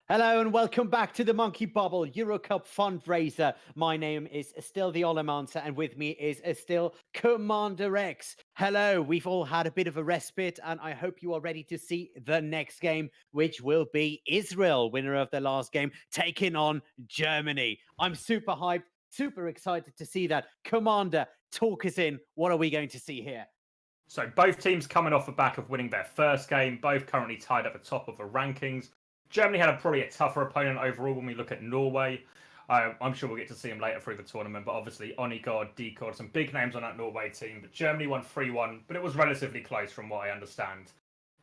Hello and welcome back to the Monkey Bubble Eurocup fundraiser. My name is still the Olamancer, and with me is still Commander X. Hello, we've all had a bit of a respite, and I hope you are ready to see the next game, which will be Israel, winner of the last game, taking on Germany. I'm super hyped, super excited to see that. Commander, talk us in. What are we going to see here? So both teams coming off the back of winning their first game, both currently tied at the top of the rankings. Germany had probably a tougher opponent overall when we look at Norway. I'm sure we'll get to see them later through the tournament, but obviously Onigod, Decod, some big names on that Norway team. But Germany won 3-1, but it was relatively close from what I understand.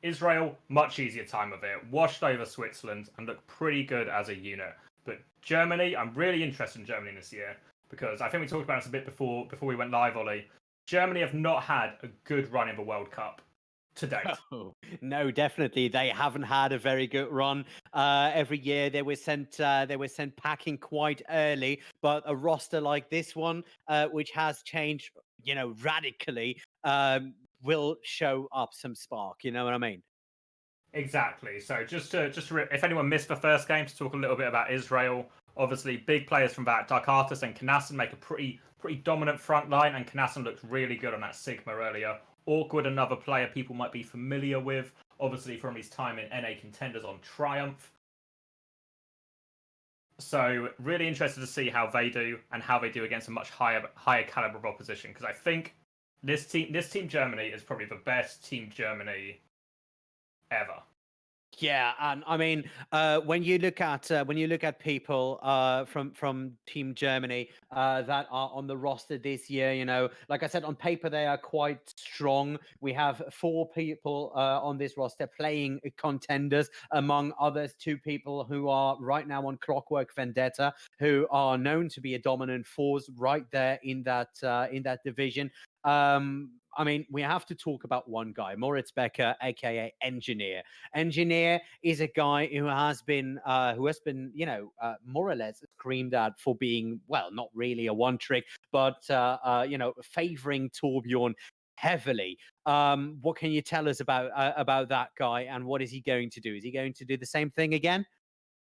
Israel, much easier time of it, washed over Switzerland and looked pretty good as a unit. But Germany, I'm really interested in Germany this year because I think we talked about this a bit before we went live, Ollie. Germany have not had a good run in the World Cup to date. Oh, no, definitely. They haven't had a very good run. Every year they were sent packing quite early, but a roster like this one, which has changed, radically, will show up some spark. You know what I mean? Exactly. So if anyone missed the first game, to talk a little bit about Israel. Obviously, big players from that, Darkartis and Knassen make a pretty dominant front line, and Knassen looked really good on that Sigma earlier. Awkward, another player people might be familiar with, obviously from his time in NA contenders on Triumph. So really interested to see how they do and how they do against a much higher caliber of opposition, because I think this team Germany is probably the best team Germany ever. Yeah, and I mean, when you look at people from Team Germany that are on the roster this year, like I said, on paper they are quite strong. We have four people on this roster playing contenders, among others, two people who are right now on Clockwork Vendetta, who are known to be a dominant force right there in that division. I mean, we have to talk about one guy, Moritz Becker, aka Engineer. Engineer is a guy who has been more or less screamed at for being, well, not really a one trick, but favoring Torbjorn heavily. What can you tell us about that guy, and what is he going to do? Is he going to do the same thing again?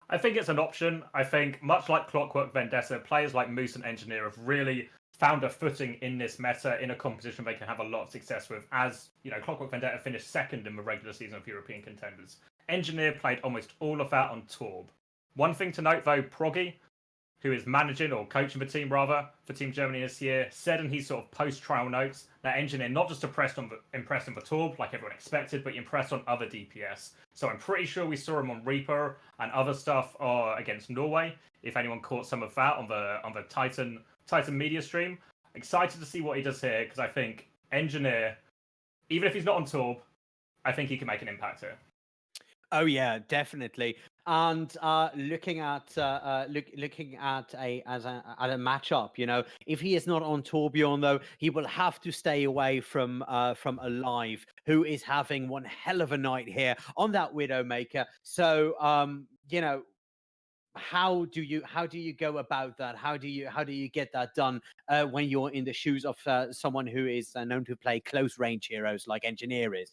I think it's an option. I think, much like Clockwork Vendetta, players like Moose and Engineer have really found a footing in this meta in a competition they can have a lot of success with. As you know, Clockwork Vendetta finished second in the regular season of European contenders. Engineer played almost all of that on Torb. One thing to note though, Proggy, who is managing or coaching the team rather for Team Germany this year, said in his sort of post-trial notes that Engineer not just impressed on the Torb like everyone expected, but impressed on other DPS. So I'm pretty sure we saw him on Reaper and other stuff against Norway. If anyone caught some of that on the Titan media stream, excited to see what he does here because I think Engineer, even if he's not on Torb, I think he can make an impact here. Oh yeah, definitely. And looking at a matchup, if he is not on Torbjorn though, he will have to stay away from Alive, who is having one hell of a night here on that Widowmaker. So how do you go about that? How do you get that done when you're in the shoes of someone who is known to play close range heroes like Engineer is?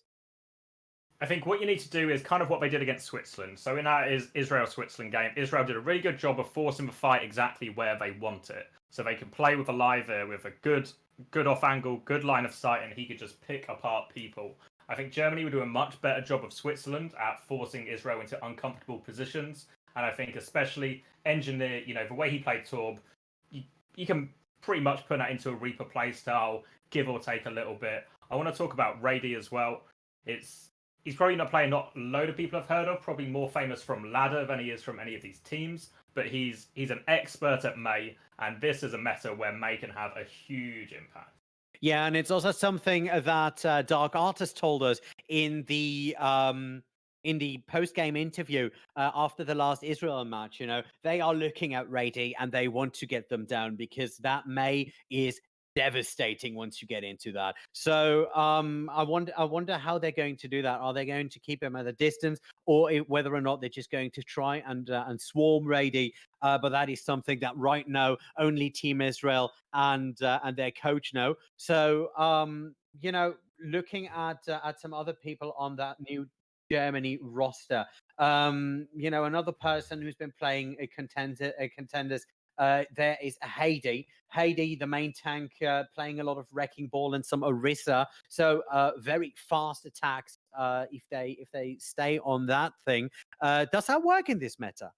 I think what you need to do is kind of what they did against Switzerland. So in that is Israel-Switzerland game, Israel did a really good job of forcing the fight exactly where they want it. So they could play with a liver with a good off angle, good line of sight, and he could just pick apart people. I think Germany would do a much better job of Switzerland at forcing Israel into uncomfortable positions. And I think especially Engineer, the way he played Torb, you can pretty much put that into a Reaper play style, give or take a little bit. I want to talk about Rady as well. He's probably not playing not a load of people have heard of, probably more famous from Ladder than he is from any of these teams. But he's an expert at May, and this is a meta where May can have a huge impact. Yeah, and it's also something that Dark Artist told us in the post-game interview after the last Israel match. They are looking at Rady and they want to get them down because that May is devastating once you get into that. So I wonder how they're going to do that. Are they going to keep him at a distance, or whether or not they're just going to try and swarm Rady? But that is something that right now only Team Israel and their coach know. So looking at some other people on that new Germany roster. You know, another person who's been playing a contenders. There is Heidi. Heidi, the main tank, playing a lot of Wrecking Ball and some Orisa. So very fast attacks. If they stay on that thing, does that work in this meta?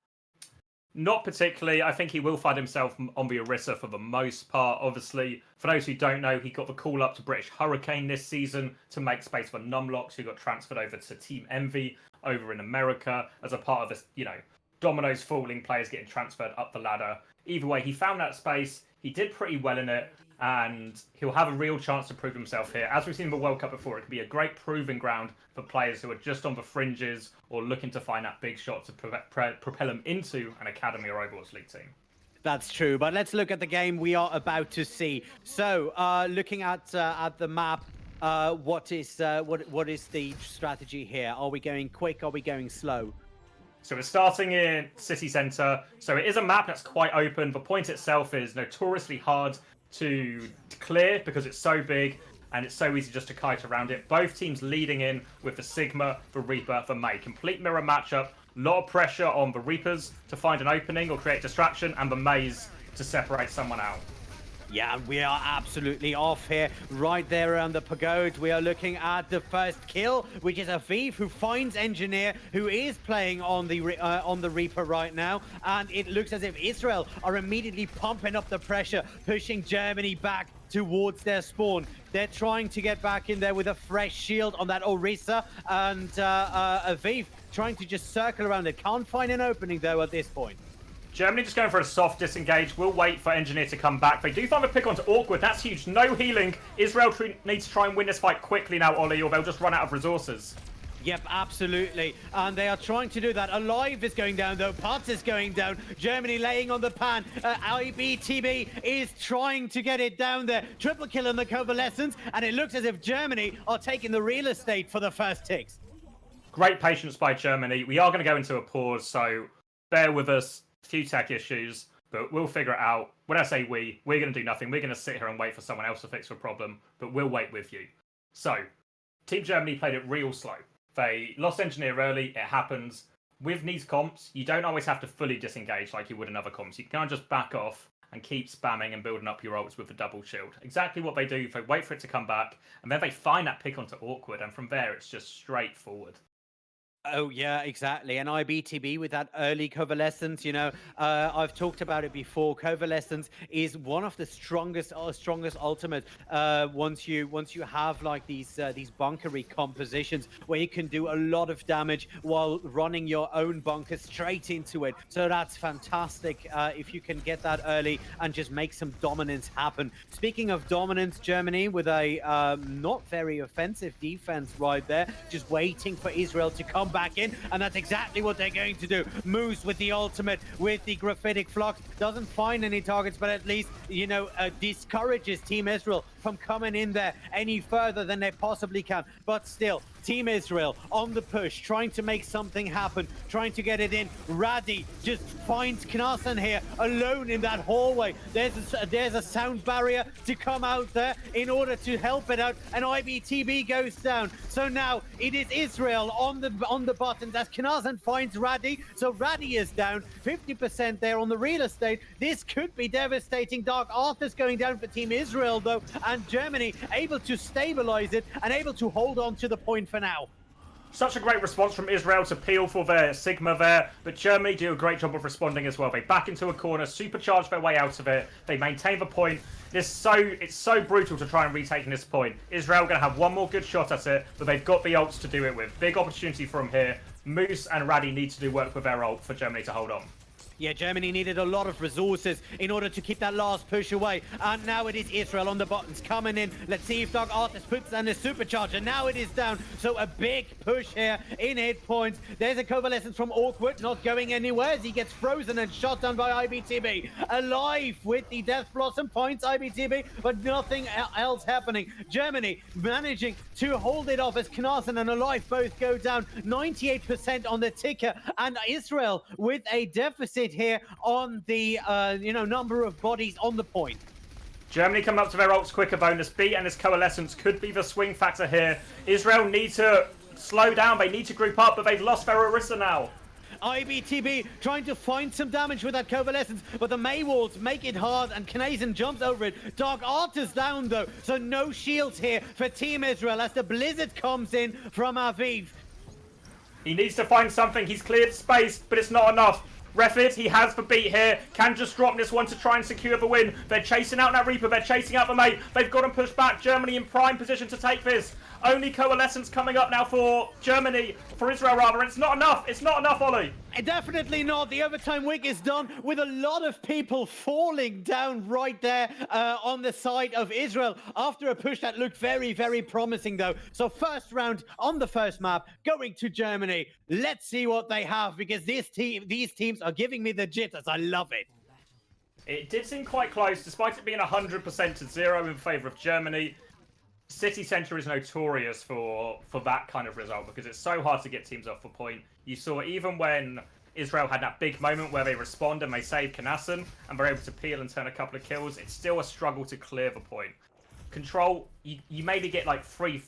Not particularly. I think he will find himself on the Orisa for the most part. Obviously, for those who don't know, he got the call up to British Hurricane this season to make space for Numlocks, who got transferred over to Team Envy over in America as a part of this, you know, dominoes falling, players getting transferred up the ladder. Either way, he found that space. He did pretty well in it, and he'll have a real chance to prove himself here. As we've seen in the World Cup before, it can be a great proving ground for players who are just on the fringes or looking to find that big shot to propel them into an Academy or Overwatch League team. That's true, but let's look at the game we are about to see. So, looking at the map, what is the strategy here? Are we going quick? Are we going slow? So we're starting in City Centre. So it is a map that's quite open. The point itself is notoriously hard to clear because it's so big and it's so easy just to kite around it. Both teams leading in with the Sigma, the Reaper, the Mei. Complete mirror matchup. A lot of pressure on the Reapers to find an opening or create distraction, and the Meis to separate someone out. Yeah, we are absolutely off here. Right there around the pagode, we are looking at the first kill, which is Aviv, who finds Engineer, who is playing on the Reaper right now. And it looks as if Israel are immediately pumping up the pressure, pushing Germany back towards their spawn. They're trying to get back in there with a fresh shield on that Orisa, and Aviv trying to just circle around it. Can't find an opening, though, at this point. Germany just going for a soft disengage. We'll wait for Engineer to come back. They do find a pick onto Awkward. That's huge. No healing. Israel needs to try and win this fight quickly now, Ollie, or they'll just run out of resources. Yep, absolutely. And they are trying to do that. Alive is going down, though. Potts is going down. Germany laying on the pan. IBTB is trying to get it down there. Triple kill on the Covalescence. And it looks as if Germany are taking the real estate for the first ticks. Great patience by Germany. We are going to go into a pause, so bear with us. Few tech issues, but we'll figure it out. When I say we're going to do nothing. We're going to sit here and wait for someone else to fix the problem, but we'll wait with you. So, Team Germany played it real slow. They lost Engineer early. It happens. With these comps, you don't always have to fully disengage like you would in other comps. You can kind of just back off and keep spamming and building up your ults with the double shield. Exactly what they do. They wait for it to come back, and then they find that pick onto Awkward, and from there, it's just straightforward. Oh, yeah, exactly. And IBTB with that early Covalescence, you know, I've talked about it before. Covalescence is one of the strongest ultimates. Once you have like these bunkery compositions where you can do a lot of damage while running your own bunker straight into it. So that's fantastic if you can get that early and just make some dominance happen. Speaking of dominance, Germany with a not very offensive defense right there, just waiting for Israel to come back in, and that's exactly what they're going to do. Moose with the ultimate, with the graphitic flux, doesn't find any targets, but at least, you know, discourages Team Israel from coming in there any further than they possibly can. But still, Team Israel on the push, trying to make something happen, trying to get it in. Radi just finds Knasen here alone in that hallway. There's a sound barrier to come out there in order to help it out, and IBTB goes down. So now it is Israel on the buttons as Knasen finds Radi. So Radi is down 50% there on the real estate. This could be devastating. Dark Arthur's going down for Team Israel though, and Germany able to stabilize it and able to hold on to the point for now. Such a great response from Israel to peel for their Sigma there, but Germany do a great job of responding as well. They back into a corner, supercharge their way out of it. They maintain the point. It's so brutal to try and retake this point. Israel going to have one more good shot at it, but they've got the ults to do it with. Big opportunity from here. Moose and Radi need to do work with their ult for Germany to hold on. Yeah, Germany needed a lot of resources in order to keep that last push away. And now it is Israel on the buttons coming in. Let's see if Dark Artist puts down his supercharger. Now it is down. So a big push here in 8 points. There's a Covalescence from Awkward, not going anywhere as he gets frozen and shot down by IBTB. Alive with the Death Blossom points, IBTB, but nothing else happening. Germany managing to hold it off as Knasen and Alive both go down. 98% on the ticker. And Israel with a deficit here on the number of bodies on the point. Germany come up to their ults quicker. Bonus B and this Coalescence could be the swing factor here. Israel need to slow down. They need to group up, but they've lost their Orisa now. IBTB trying to find some damage with that Covalescence, but the May walls make it hard, and Knazen jumps over it. Dark Artist down though, so no shields here for Team Israel as the Blizzard comes in from Aviv. He needs to find something. He's cleared space, but it's not enough. Refid, he has the beat here. Can just drop this one to try and secure the win. They're chasing out that Reaper. They're chasing out the May. They've got him pushed back. Germany in prime position to take this. Only Coalescence coming up now for Germany, for Israel rather. It's not enough. It's not enough, Ollie. Definitely not. The overtime wick is done with a lot of people falling down right there on the side of Israel after a push that looked very, very promising though. So first round on the first map going to Germany. Let's see what they have, because these teams are giving me the jitters. I love it. It did seem quite close, despite it being 100% to 0 in favour of Germany. City Centre is notorious for that kind of result because it's so hard to get teams off the point. You saw even when Israel had that big moment where they respond and they save Knazen and they're able to peel and turn a couple of kills, it's still a struggle to clear the point. Control, you maybe get like three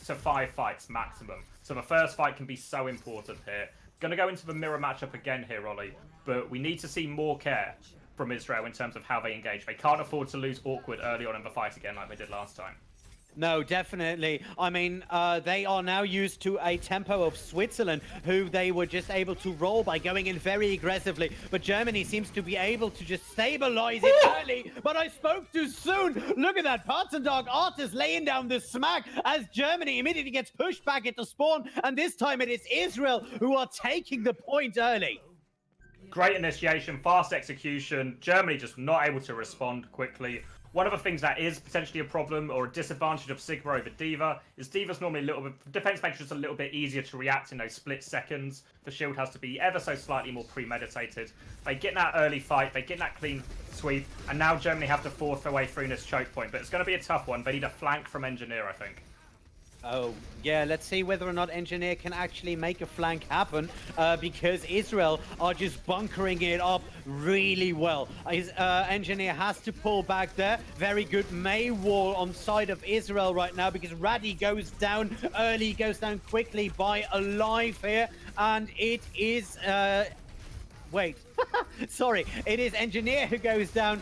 to 5 fights maximum. So the first fight can be so important here. Going to go into the mirror matchup again here, Ollie, but we need to see more care from Israel in terms of how they engage. They can't afford to lose awkward early on in the fight again like they did last time. No, definitely. I mean, they are now used to a tempo of Switzerland, who they were just able to roll by going in very aggressively. But Germany seems to be able to just stabilize it early. But I spoke too soon. Look at that. Parts and Dark Artist laying down the smack as Germany immediately gets pushed back into spawn. And this time it is Israel who are taking the point early. Great initiation, fast execution. Germany just not able to respond quickly. One of the things that is potentially a problem or a disadvantage of Sigma over D.Va is D.Va's normally a little bit, defense makes it just a little bit easier to react in those split seconds. The shield has to be ever so slightly more premeditated. They get in that early fight, they get in that clean sweep, and now Germany have to force their way through this choke point. But it's going to be a tough one. They need a flank from Engineer, I think. Oh, yeah, let's see whether or not Engineer can actually make a flank happen, because Israel are just bunkering it up really well. Engineer has to pull back there. Very good May wall on side of Israel right now, because Raddy goes down early, goes down quickly by Alive here, and it is... Wait, sorry, it is Engineer who goes down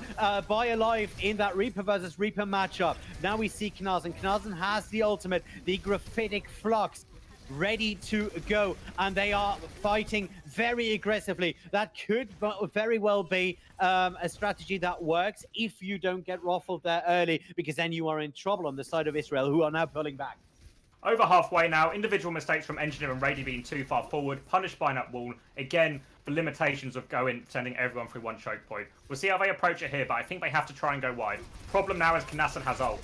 by Alive in that Reaper versus Reaper matchup. Now we see Knazen. Knazen has the ultimate, the Graphitic Flux, ready to go, and they are fighting very aggressively. That could very well be a strategy that works if you don't get ruffled there early, because then you are in trouble on the side of Israel, who are now pulling back. Over halfway now, individual mistakes from Engineer and Rady being too far forward, punished by that wall. Again, the limitations of sending everyone through one choke point. We'll see how they approach it here, but I think they have to try and go wide. Problem now is Knazen has ult.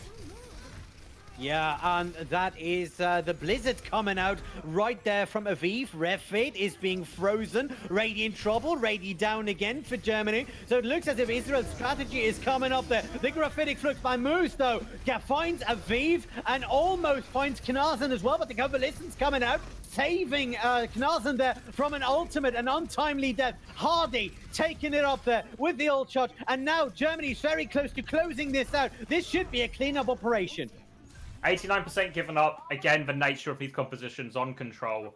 Yeah, and that is the Blizzard coming out right there from Aviv. Refit is being frozen. Rady in trouble. Rady down again for Germany. So it looks as if Israel's strategy is coming up there. The Graphitic Flux by Moose, though, finds Aviv and almost finds Knazen as well. But the Covalescence coming out, saving Knazen there from an ultimate, an untimely death. Hardy taking it up there with the ult shot. And now Germany's very close to closing this out. This should be a cleanup operation. 89% given up. Again, the nature of these compositions on control.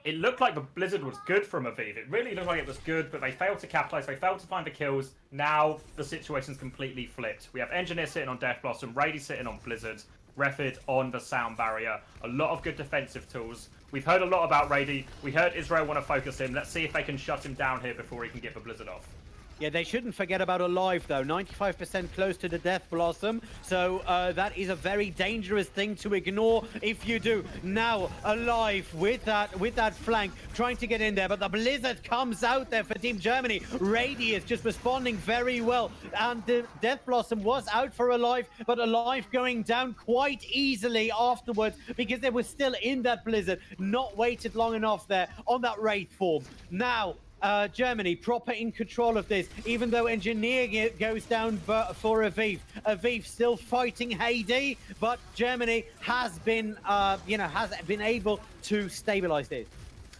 It looked like the Blizzard was good from Aviv. It really looked like it was good, but they failed to capitalize. They failed to find the kills. Now the situation's completely flipped. We have Engineer sitting on Death Blossom, Rady sitting on Blizzard, Refid on the Sound Barrier. A lot of good defensive tools. We've heard a lot about Rady. We heard Israel want to focus him. Let's see if they can shut him down here before he can get the Blizzard off. Yeah, they shouldn't forget about Alive, though. 95% close to the Death Blossom. So that is a very dangerous thing to ignore if you do. Now, Alive with that flank, trying to get in there. But the Blizzard comes out there for Team Germany. Rady is just responding very well. And the Death Blossom was out for Alive, but Alive going down quite easily afterwards because they were still in that Blizzard. Not waited long enough there on that Wraith form. Now, Germany proper in control of this, even though Engineer goes down for Aviv. Aviv still fighting Heidi, but Germany has been, has been able to stabilize this.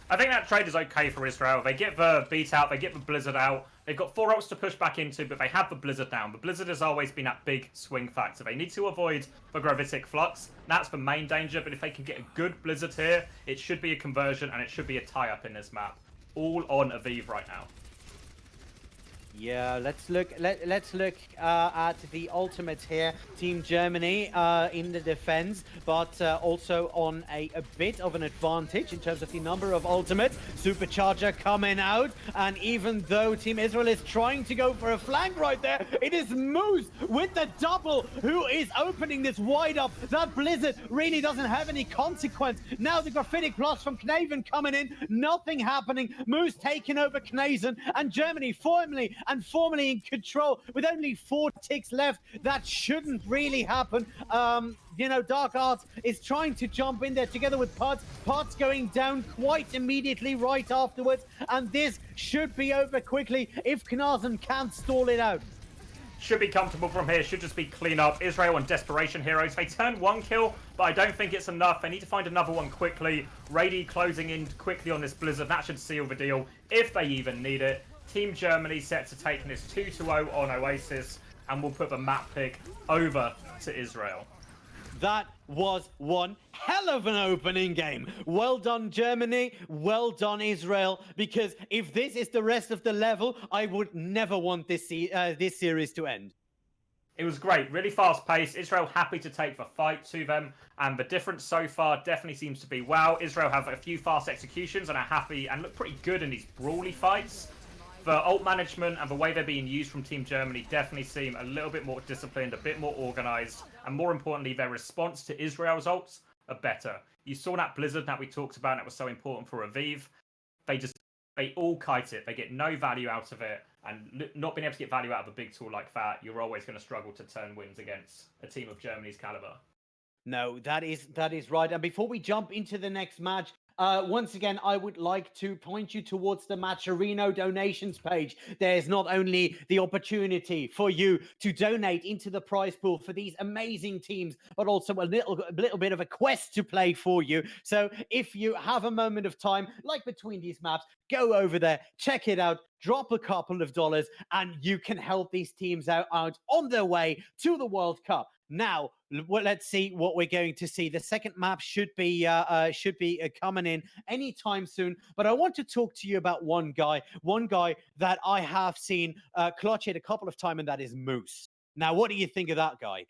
I think that trade is okay for Israel. They get the beat out, they get the Blizzard out. They've got 4 ults to push back into, but they have the Blizzard down. The Blizzard has always been that big swing factor. They need to avoid the Gravitic Flux. That's the main danger, but if they can get a good Blizzard here, it should be a conversion, and it should be a tie-up in this map. All on Aviv right now. Yeah, let's look. Let's look at the ultimates here. Team Germany in the defense, but also on a bit of an advantage in terms of the number of ultimates. Supercharger coming out, and even though Team Israel is trying to go for a flank right there, it is Moose with the double who is opening this wide up. That Blizzard really doesn't have any consequence. Now the Graphitic Plus from Knaven coming in, nothing happening. Moose taking over Knazen, and Germany formally in control with only 4 ticks left. That shouldn't really happen. You know, Dark Arts is trying to jump in there together with Pods. Pods going down quite immediately right afterwards, and this should be over quickly if Knazen can't stall it out. Should be comfortable from here, should just be clean up. Israel on Desperation Heroes. They turned 1 kill, but I don't think it's enough. They need to find another one quickly. Rady closing in quickly on this Blizzard. That should seal the deal, if they even need it. Team Germany set to take this 2-0 on Oasis, and we'll put the map pick over to Israel. That was one hell of an opening game. Well done, Germany. Well done, Israel. Because if this is the rest of the level, I would never want this series to end. It was great, really fast paced. Israel happy to take the fight to them, and the difference so far definitely seems to be wow. Israel have a few fast executions and are happy and look pretty good in these brawly fights. The ult management and the way they're being used from Team Germany definitely seem a little bit more disciplined, a bit more organised, and more importantly, their response to Israel's ults are better. You saw that Blizzard that we talked about, and that was so important for Aviv. They all kite it. They get no value out of it, and not being able to get value out of a big tool like that, you're always going to struggle to turn wins against a team of Germany's caliber. No, that is right. And before we jump into the next match, once again, I would like to point you towards the Matcherino donations page. There's not only the opportunity for you to donate into the prize pool for these amazing teams, but also a little bit of a quest to play for you. So if you have a moment of time, like between these maps, go over there, check it out, drop a couple of dollars, and you can help these teams out on their way to the World Cup. Now, let's see what we're going to see. The second map should be coming in anytime soon. But I want to talk to you about one guy that I have seen clutch it a couple of times, and that is Moose. Now, what do you think of that guy?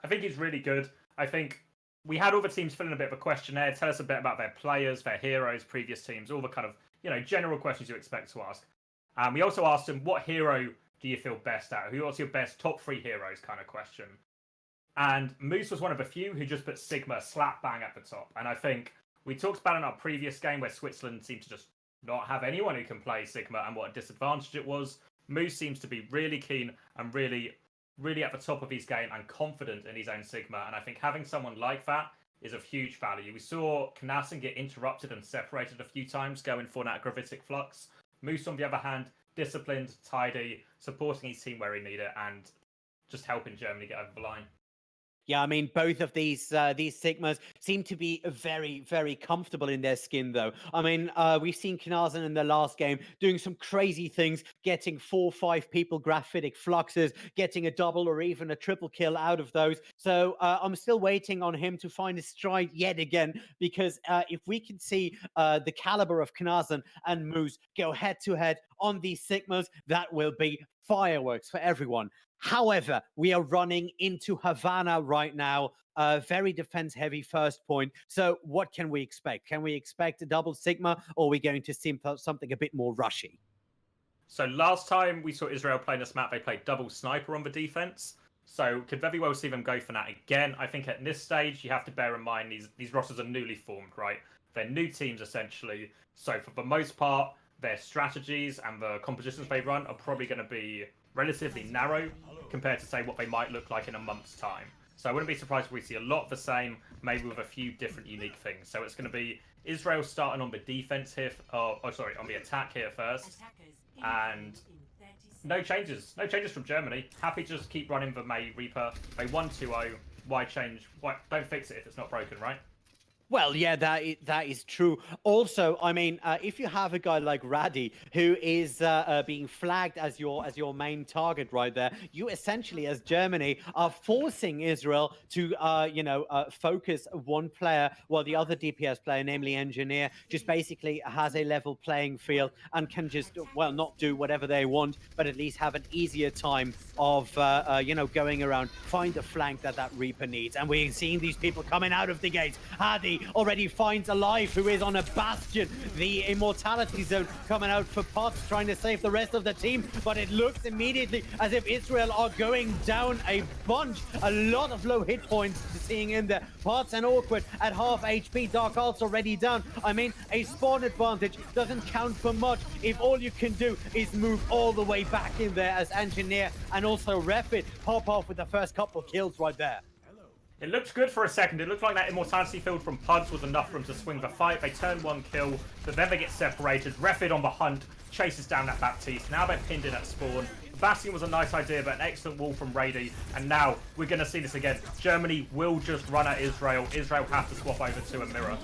I think he's really good. I think we had all the teams fill in a bit of a questionnaire. Tell us a bit about their players, their heroes, previous teams, all the kind of, general questions you expect to ask. And we also asked him, what hero do you feel best at? What's your best top 3 heroes kind of question? And Moose was one of the few who just put Sigma slap bang at the top. And I think we talked about in our previous game where Switzerland seemed to just not have anyone who can play Sigma and what a disadvantage it was. Moose seems to be really keen and really at the top of his game and confident in his own Sigma. And I think having someone like that is of huge value. We saw Knassen get interrupted and separated a few times going for that Gravitic Flux. Moose, on the other hand, disciplined, tidy, supporting his team where he needed it, and just helping Germany get over the line. Yeah, I mean, both of these Sigmas seem to be very, very comfortable in their skin, though. I mean, we've seen Knazen in the last game doing some crazy things, getting 4 or 5 people graphitic fluxes, getting a double or even a triple kill out of those. So I'm still waiting on him to find his stride yet again, because if we can see the caliber of Knazen and Moose go head-to-head on these Sigmas, that will be fireworks for everyone. However, we are running into Havana right now. Very defense-heavy first point. So what can we expect? Can we expect a double Sigma, or are we going to see something a bit more rushy? So last time we saw Israel playing this map, they played double sniper on the defense. So could very well see them go for that again. I think at this stage, you have to bear in mind these rosters are newly formed, right? They're new teams, essentially. So for the most part, their strategies and the compositions they run are probably going to be relatively narrow compared to, say, what they might look like in a month's time. So I wouldn't be surprised if we see a lot of the same, maybe with a few different unique things. So it's going to be Israel starting on the defense here, on the attack here first. And no changes from Germany. Happy to just keep running the May Reaper. They won 2-0. Why change? Don't fix it if it's not broken, right? Well, yeah, that is true. Also, I mean, if you have a guy like Raddy who is being flagged as your main target right there, you essentially, as Germany, are forcing Israel to, focus one player while the other DPS player, namely Engineer, just basically has a level playing field and can just, well, not do whatever they want, but at least have an easier time of, going around, find the flank that Reaper needs. And we're seeing these people coming out of the gates. Hadi already finds Alive, who is on a bastion. The immortality zone coming out for Potts, trying to save the rest of the team, but it looks immediately as if Israel are going down a bunch. A lot of low hit points seeing in there. Potts and Awkward at half HP. Dark Arts already down. I mean, a spawn advantage doesn't count for much if all you can do is move all the way back in there as Engineer and also Refit pop off with the first couple of kills right there. It looked good for a second. It looked like that immortality field from Puds was enough for him to swing the fight. They turn one kill, but then they get separated. Refid on the hunt, chases down that Baptiste. Now they're pinned in at spawn. Bastion was a nice idea, but an excellent wall from Rady. And now we're going to see this again. Germany will just run at Israel. Israel have to swap over to a mirror.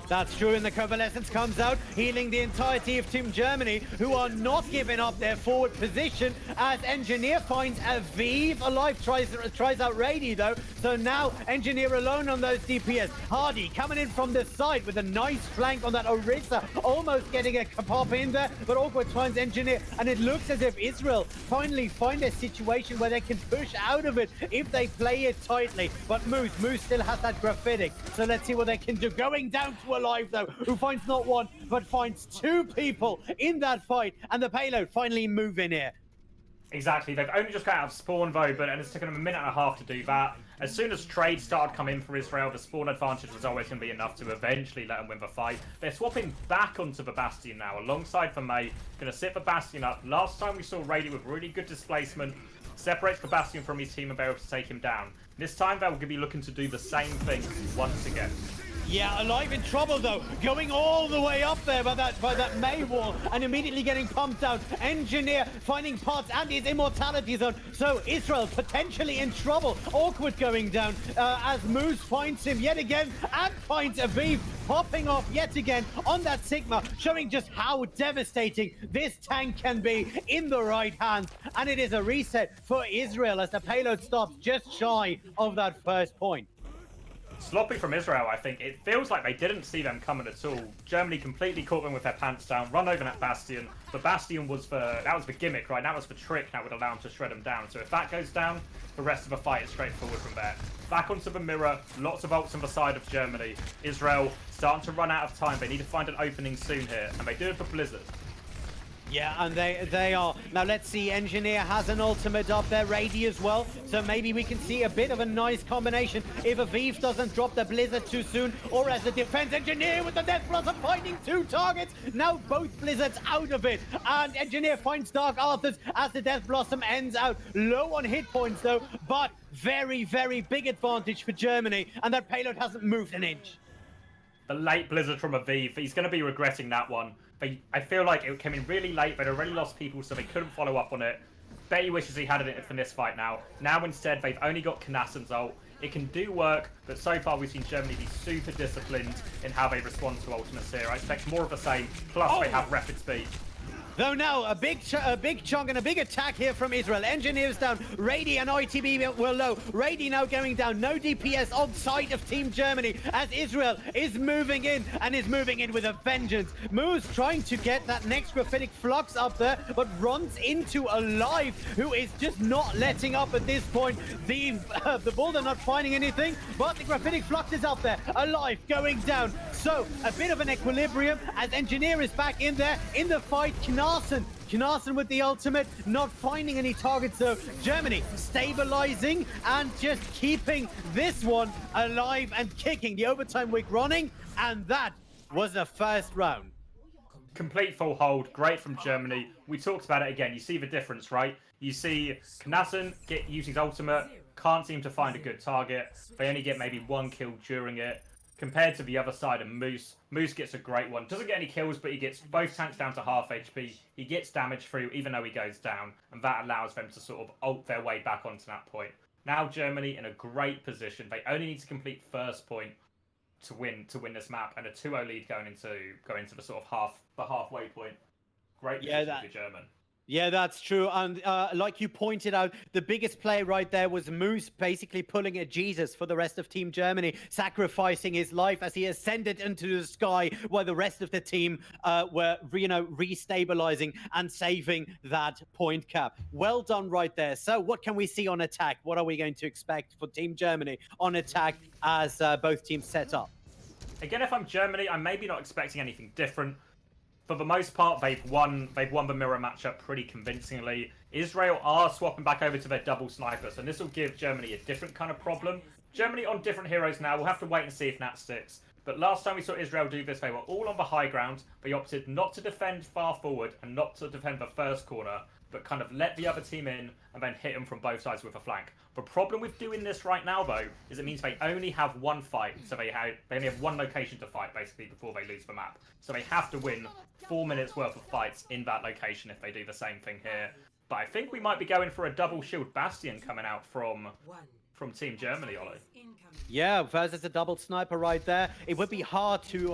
That's true, and the Convalescence comes out, healing the entirety of Team Germany, who are not giving up their forward position, as Engineer finds Aviv. Alive tries out Rady, though, so now Engineer alone on those DPS. Hardy coming in from the side with a nice flank on that Orisa, almost getting a pop in there, but Awkward finds Engineer, and it looks as if Israel finally find a situation where they can push out of it if they play it tightly. But Moose still has that graphitic, so let's see what they can do. Going down to Alive, though, who finds not one, but finds two people in that fight, and the payload finally move in here. Exactly. They've only just got out of spawn, though, but it's taken them a minute and a half to do that. As soon as trade started coming in for Israel, the spawn advantage was always going to be enough to eventually let them win the fight. They're swapping back onto the Bastion now, alongside the May. Going to sit the Bastion up. Last time we saw Rady with really good displacement, separates the Bastion from his team and they're able to take him down. This time, they'll be looking to do the same thing once again. Yeah, Alive in trouble though, going all the way up there by that May wall and immediately getting pumped out. Engineer finding Potts and his immortality zone. So Israel potentially in trouble. Awkward going down as Moose finds him yet again and finds Aviv popping off yet again on that Sigma, showing just how devastating this tank can be in the right hands. And it is a reset for Israel as the payload stops just shy of that first point. Sloppy from Israel, I think. It feels like they didn't see them coming at all. Germany completely caught them with their pants down, run over that Bastion. The Bastion was that was the gimmick, right? That was the trick that would allow them to shred them down. So if that goes down, the rest of the fight is straightforward from there. Back onto the mirror, lots of ults on the side of Germany. Israel starting to run out of time. They need to find an opening soon here, and they do it for Blizzard. Yeah, and they are. Now let's see, Engineer has an ultimate up there, Rady as well, so maybe we can see a bit of a nice combination if Aviv doesn't drop the Blizzard too soon, or as the defense Engineer with the Death Blossom finding two targets. Now both Blizzards out of it, and Engineer finds Dark Arthurs as the Death Blossom ends out. Low on hit points though, but very, very big advantage for Germany, and that payload hasn't moved an inch. The late Blizzard from Aviv, he's going to be regretting that one. I feel like it came in really late. They'd already lost people, so they couldn't follow up on it. Bet he wishes he had it for this fight now. Now instead, they've only got Knassen's ult. It can do work, but so far we've seen Germany be super disciplined in how they respond to ultimates here. I expect more of the same, plus they have rapid speed. Though now, a big chunk and a big attack here from Israel. Engineers down, Rady and ITB were low. Rady now going down, no DPS on side of Team Germany as Israel is moving in and is moving in with a vengeance. Moose trying to get that next graphitic flux up there, but runs into Alive, who is just not letting up at this point. The Bull are not finding anything, but the graphitic flux is up there. Alive going down. So, a bit of an equilibrium as Engineer is back in there in the fight. Knarsen with the ultimate, not finding any targets though. Germany stabilizing and just keeping this one alive and kicking. The overtime week running, and that was the first round. Complete full hold, great from Germany. We talked about it again. You see the difference, right? You see Knassen use his ultimate, can't seem to find a good target. They only get maybe one kill during it. Compared to the other side of Moose, Moose gets a great one. Doesn't get any kills, but he gets both tanks down to half HP. He gets damage through, even though he goes down, and that allows them to sort of ult their way back onto that point. Now Germany in a great position. They only need to complete first point. to win this map, and a 2-0 lead going into the sort of halfway point. Great position for German. Yeah, that's true. And like you pointed out, the biggest play right there was Moose basically pulling a Jesus for the rest of Team Germany, sacrificing his life as he ascended into the sky while the rest of the team were, restabilizing and saving that point cap. Well done right there. So what can we see on attack? What are we going to expect for Team Germany on attack as both teams set up? Again, if I'm Germany, I'm maybe not expecting anything different. For the most part, they've won the mirror matchup pretty convincingly. Israel are swapping back over to their double snipers, and this will give Germany a different kind of problem. Germany on different heroes now. We'll have to wait and see if that sticks. But last time we saw Israel do this, they were all on the high ground. They opted not to defend far forward and not to defend the first corner, but kind of let the other team in and then hit them from both sides with a flank. The problem with doing this right now, though, is it means they only have one fight. So they only have one location to fight, basically, before they lose the map. So they have to win 4 minutes worth of fights in that location if they do the same thing here. But I think we might be going for a double shield Bastion coming out from Team Germany, Ollie. Yeah, versus a double sniper right there. It would be hard to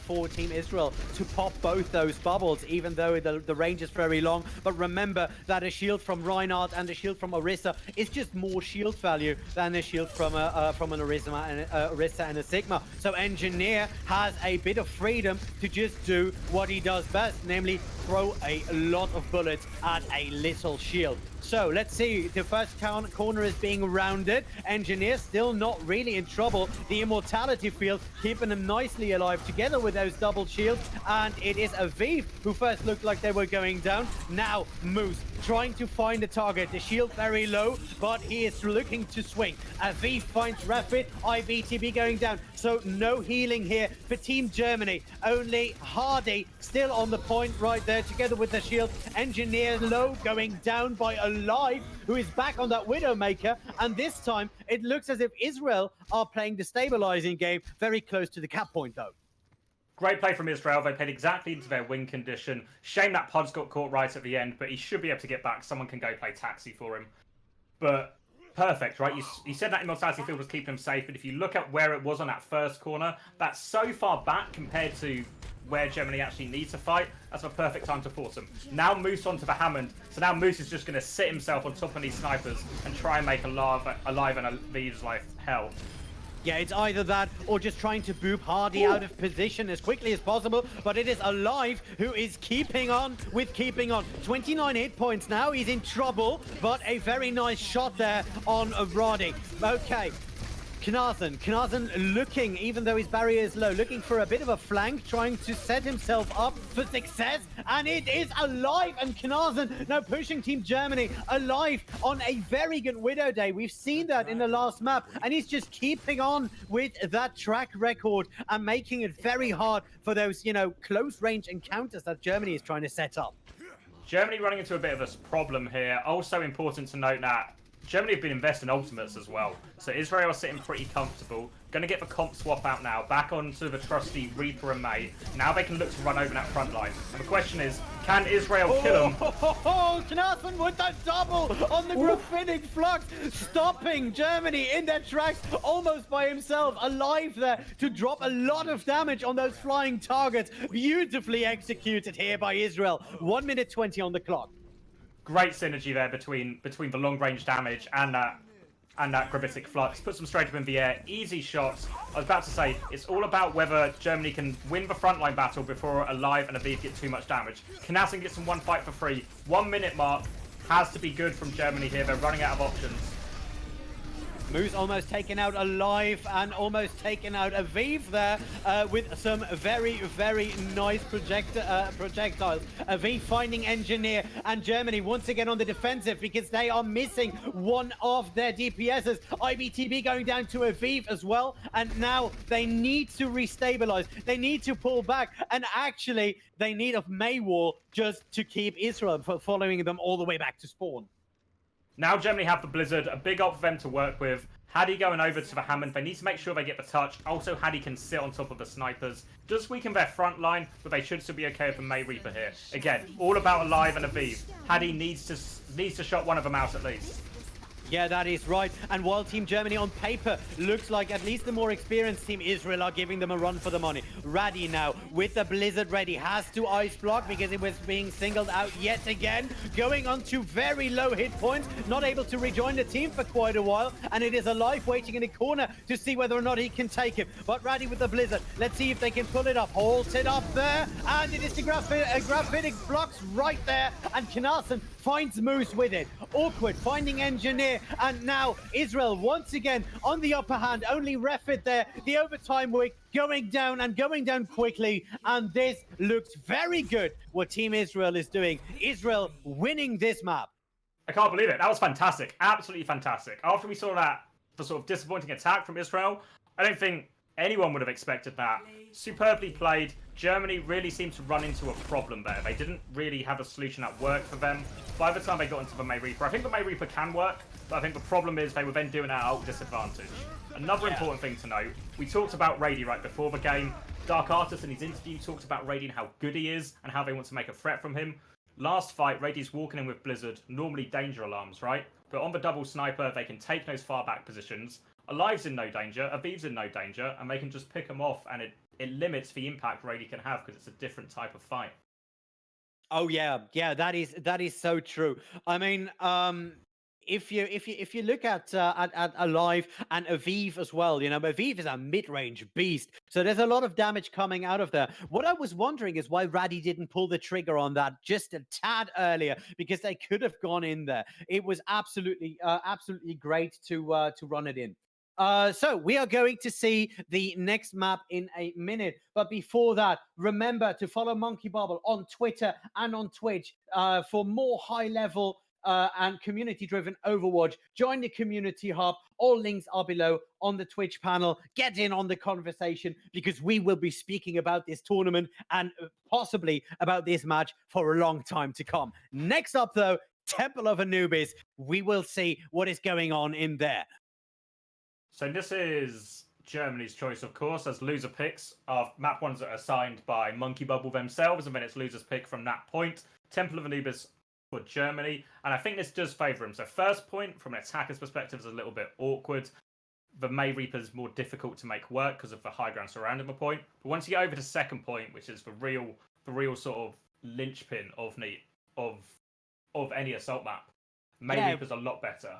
for Team Israel to pop both those bubbles, even though the range is very long. But remember that a shield from Reinhardt and a shield from Orisa is just more shield value than a shield from an Orisa and a Sigma. So Engineer has a bit of freedom to just do what he does best, namely throw a lot of bullets at a little shield. So let's see, the first corner is being rounded. Engineer still not really in trouble. The immortality field keeping him nicely alive together with those double shields. And it is Aviv who first looked like they were going down. Now Moose trying to find a target. The shield very low, but he is looking to swing. Aviv finds Rapid. IBTB going down. So no healing here for Team Germany. Only Hardy still on the point right there together with the shield. Engineer low going down by Alive, who is back on that Widowmaker. And this time it looks as if Israel are playing the stabilizing game very close to the cap point though. Great play from Israel. They played exactly into their win condition. Shame that Pods got caught right at the end, but he should be able to get back. Someone can go play taxi for him. But perfect, right? You said that immortality field was keeping him safe, but if you look at where it was on that first corner, that's so far back compared to where Germany actually needs to fight. That's a perfect time to force them. Now Moose onto the Hammond. So now Moose is just going to sit himself on top of these snipers and try and make Alive and Aviv's life hell. Yeah, it's either that or just trying to boop Hardy out of position as quickly as possible. But it is Alive who is keeping on with keeping on. 29 hit points now. He's in trouble, but a very nice shot there on Roddy. Okay. Knazen looking, even though his barrier is low, looking for a bit of a flank, trying to set himself up for success, and it is Alive, and Knazen now pushing Team Germany. Alive on a very good Widow Day. We've seen that in the last map, and he's just keeping on with that track record and making it very hard for those, close range encounters that Germany is trying to set up. Germany running into a bit of a problem here. Also important to note that Germany have been investing ultimates as well. So Israel are sitting pretty comfortable. Going to get the comp swap out now. Back onto the trusty Reaper and May. Now they can look to run over that front line. And the question is, can Israel kill them? Knazen with that double on the Graphitic Flux. Stopping Germany in their tracks almost by himself. Alive there to drop a lot of damage on those flying targets. Beautifully executed here by Israel. 1 minute 20 on the clock. Great synergy there between the long range damage and that Gravitic Flux. Puts them straight up in the air. Easy shots. I was about to say, it's all about whether Germany can win the frontline battle before Alive and Aviv get too much damage. Knazen gets in one fight for free. 1 minute mark has to be good from Germany here. They're running out of options. Moose almost taken out Alive and almost taken out Aviv there with some very, very nice projectiles. Aviv finding Engineer, and Germany once again on the defensive because they are missing one of their DPSs. IBTB going down to Aviv as well, and now they need to restabilize. They need to pull back, and actually they need a Maywall just to keep Israel from following them all the way back to spawn. Now Germany have the Blizzard, a big ult for them to work with. Hadi going over to the Hammond. They need to make sure they get the touch. Also, Hadi can sit on top of the snipers. Does weaken their front line, but they should still be okay with the May Reaper here. Again, all about Alive and Aviv. Hadi needs to shot one of them out at least. Yeah, that is right. And while Team Germany on paper looks like at least the more experienced Team Israel are giving them a run for the money. Raddy now with the Blizzard ready has to ice block because it was being singled out yet again. Going on to very low hit points, not able to rejoin the team for quite a while. And it is Alive waiting in the corner to see whether or not he can take him. But Raddy with the Blizzard, let's see if they can pull it up. Halt it up there. And it is the graphitic blocks right there. And Knaarsen finds Moose with it. Awkward finding Engineer. And now Israel once again on the upper hand. Only ref it there. The overtime wick going down and going down quickly. And this looks very good what Team Israel is doing. Israel winning this map. I can't believe it. That was fantastic. Absolutely fantastic. After we saw that, the sort of disappointing attack from Israel, I don't think anyone would have expected that. Superbly played. Germany really seemed to run into a problem there. They didn't really have a solution that worked for them. By the time they got into the May Reaper, I think the May Reaper can work, but I think the problem is they were then doing it at disadvantage. Another important thing to note, we talked about Rady right before the game. Dark Artist in his interview talked about Rady and how good he is and how they want to make a threat from him. Last fight, Rady's walking in with Blizzard, normally danger alarms, right? But on the double sniper, they can take those far back positions. Alive's in no danger, Aviv's in no danger, and they can just pick them off, and it limits the impact Rady can have because it's a different type of fight. Oh yeah, that is so true. I mean, if you look at Alive and Aviv as well, you know, Aviv is a mid-range beast, so there's a lot of damage coming out of there. What I was wondering is why Raddy didn't pull the trigger on that just a tad earlier, because they could have gone in there. It was absolutely great to run it in. So we are going to see the next map in a minute. But before that, remember to follow Monkey Bubble on Twitter and on Twitch for more high-level and community-driven Overwatch. Join the community hub. All links are below on the Twitch panel. Get in on the conversation because we will be speaking about this tournament and possibly about this match for a long time to come. Next up, though, Temple of Anubis. We will see what is going on in there. So this is Germany's choice, of course, as loser picks are map ones that are assigned by Monkey Bubble themselves, and then it's loser's pick from that point. Temple of Anubis for Germany, and I think this does favour him. So first point, from an attacker's perspective, is a little bit awkward. The May Reaper is more difficult to make work because of the high ground surrounding the point. But once you get over to second point, which is the real sort of linchpin of any assault map, May Reaper's a lot better.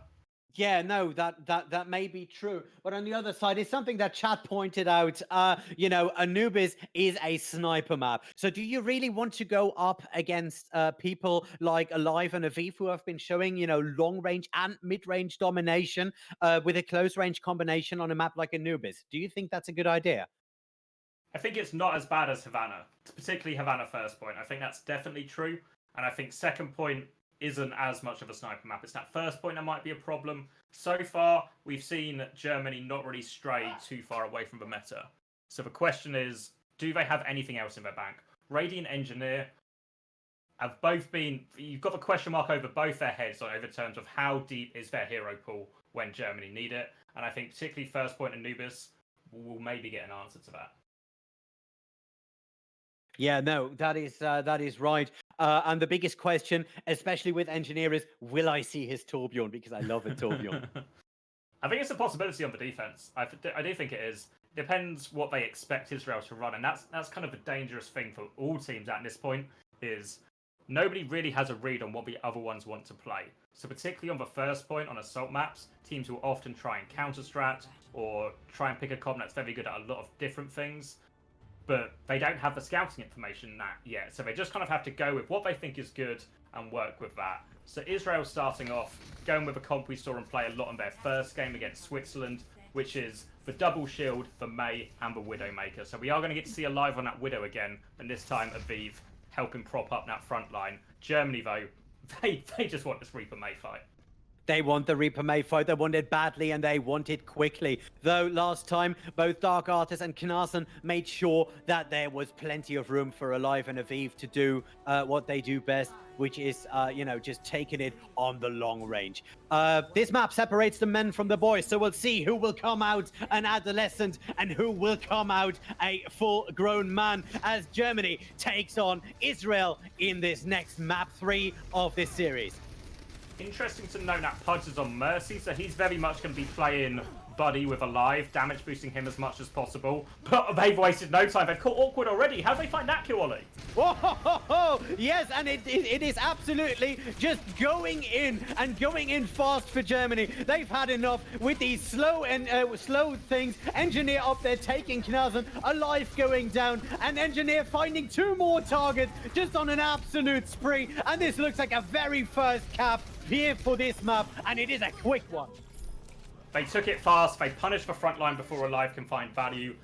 Yeah, no, that may be true. But on the other side, it's something that chat pointed out. You know, Anubis is a sniper map. So do you really want to go up against people like Alive and Aviv who have been showing, you know, long range and mid range domination with a close range combination on a map like Anubis? Do you think that's a good idea? I think it's not as bad as Havana, particularly Havana first point. I think that's definitely true. And I think second point isn't as much of a sniper map. It's that first point that might be a problem. So far, we've seen Germany not really stray too far away from the meta. So the question is, do they have anything else in their bank? Radiant Engineer have both been... You've got the question mark over both their heads over terms of how deep is their hero pool when Germany need it. And I think particularly first point Anubis will maybe get an answer to that. Yeah, no, that is right. And the biggest question, especially with Engineer, is will I see his Torbjorn? Because I love it, Torbjorn. I think it's a possibility on the defense. I do think it is. Depends what they expect Israel to run, and that's kind of a dangerous thing for all teams at this point. Is nobody really has a read on what the other ones want to play. So particularly on the first point on assault maps, teams will often try and counter strat or try and pick a comp that's very good at a lot of different things. But they don't have the scouting information yet. So they just kind of have to go with what they think is good and work with that. So Israel starting off, going with a comp we saw them play a lot in their first game against Switzerland, which is the double shield, the May, and the Widowmaker. So we are going to get to see Alive on that Widow again, and this time Aviv helping prop up that front line. Germany, though, they just want this Reaper May fight. They want the Reaper May fight. They want it badly, and they want it quickly. Though last time, both Dark Artist and Knaarsen made sure that there was plenty of room for Alive and Aviv to do what they do best, which is, you know, just taking it on the long range. This map separates the men from the boys, so we'll see who will come out an adolescent and who will come out a full-grown man as Germany takes on Israel in this next map 3 of this series. Interesting to note that Pudge is on Mercy, so he's very much going to be playing Buddy with Alive, damage boosting him as much as possible. But they've wasted no time. They've caught Awkward already. How do they find that kill, Ollie? Whoa, yes, and it is absolutely just going in and going in fast for Germany. They've had enough with these slow things. Engineer up there taking Knazen, Alive going down, and Engineer finding 2 more targets just on an absolute spree. And this looks like a very first cap here for this map, and it is a quick one. They took it fast. They punished the front line before Alive can find value.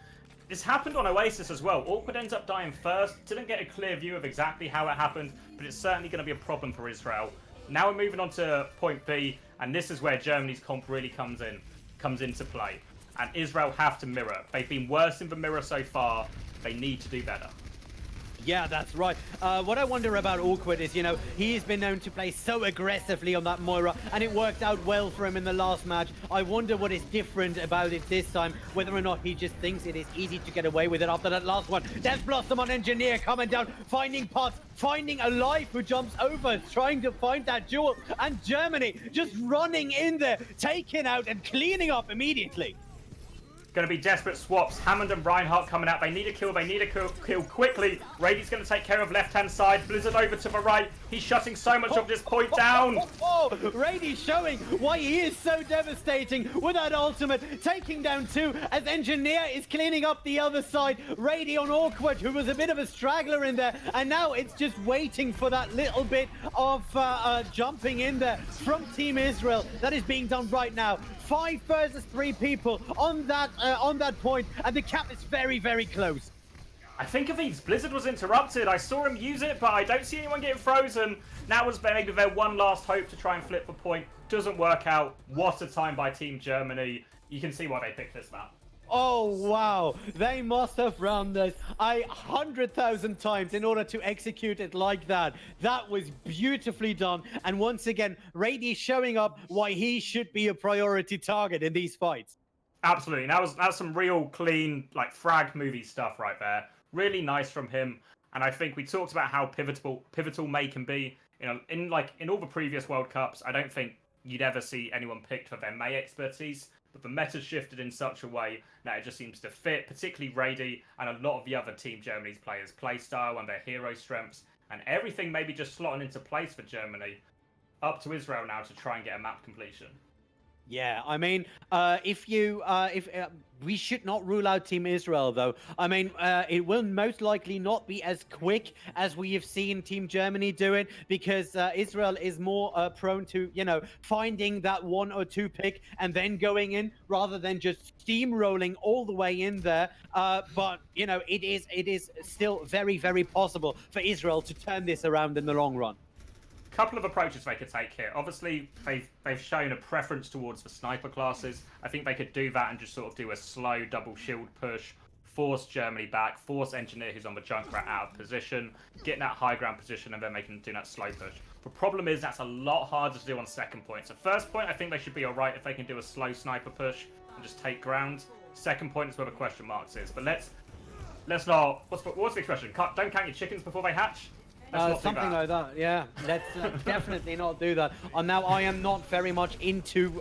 This happened on Oasis as well. Awkward ends up dying first. Didn't get a clear view of exactly how it happened, but it's certainly going to be a problem for Israel. Now we're moving on to point B, and this is where Germany's comp really comes into play. And Israel have to mirror. They've been worse in the mirror so far. They need to do better. Yeah, that's right. What I wonder about Awkward is, he's been known to play so aggressively on that Moira, and it worked out well for him in the last match. I wonder what is different about it this time, whether or not he just thinks it is easy to get away with it after that last one. Death Blossom on Engineer coming down, finding Pots, finding Alive who jumps over, trying to find that jewel, and Germany just running in there, taking out and cleaning up immediately. Going to be desperate swaps. Hammond and Reinhardt coming out. They need a kill. They need a kill quickly. Rady's going to take care of left-hand side. Blizzard over to the right. He's shutting so much of this point down. Rady showing why he is so devastating with that ultimate. Taking down 2 as Engineer is cleaning up the other side. Rady on Awkward, who was a bit of a straggler in there. And now it's just waiting for that little bit of jumping in there from Team Israel. That is being done right now. 5 versus 3 people on that point, and the cap is very, very close. I think of these, Blizzard was interrupted. I saw him use it, but I don't see anyone getting frozen. That was maybe their one last hope to try and flip the point. Doesn't work out. What a time by Team Germany. You can see why they picked this map. Oh, wow. They must have run this 100,000 times in order to execute it like that. That was beautifully done. And once again, Rady showing up why he should be a priority target in these fights. Absolutely. That's some real clean, like, frag movie stuff right there. Really nice from him. And I think we talked about how pivotal May can be. In all the previous World Cups, I don't think you'd ever see anyone picked for their May expertise. But the meta's shifted in such a way that it just seems to fit, particularly Rady and a lot of the other Team Germany's players' playstyle and their hero strengths, and everything maybe just slotting into place for Germany. Up to Israel now to try and get a map completion. Yeah, I mean, if we should not rule out Team Israel, though. I mean, it will most likely not be as quick as we have seen Team Germany do it, because Israel is more prone to, finding that 1 or 2 pick and then going in rather than just steamrolling all the way in there. But, it is still very, very possible for Israel to turn this around in the long run. Couple of approaches they could take here. Obviously, they've shown a preference towards the sniper classes. I think they could do that and just sort of do a slow double shield push, force Germany back, force Engineer, who's on the Junkrat, out of position, get in that high ground position, and then they can do that slow push. The problem is that's a lot harder to do on second point. So first point, I think they should be all right if they can do a slow sniper push and just take ground. Second point is where the question marks is. But let's not. What's the expression? Don't count your chickens before they hatch. Something like that, yeah. Let's definitely not do that. Now, I am not very much into,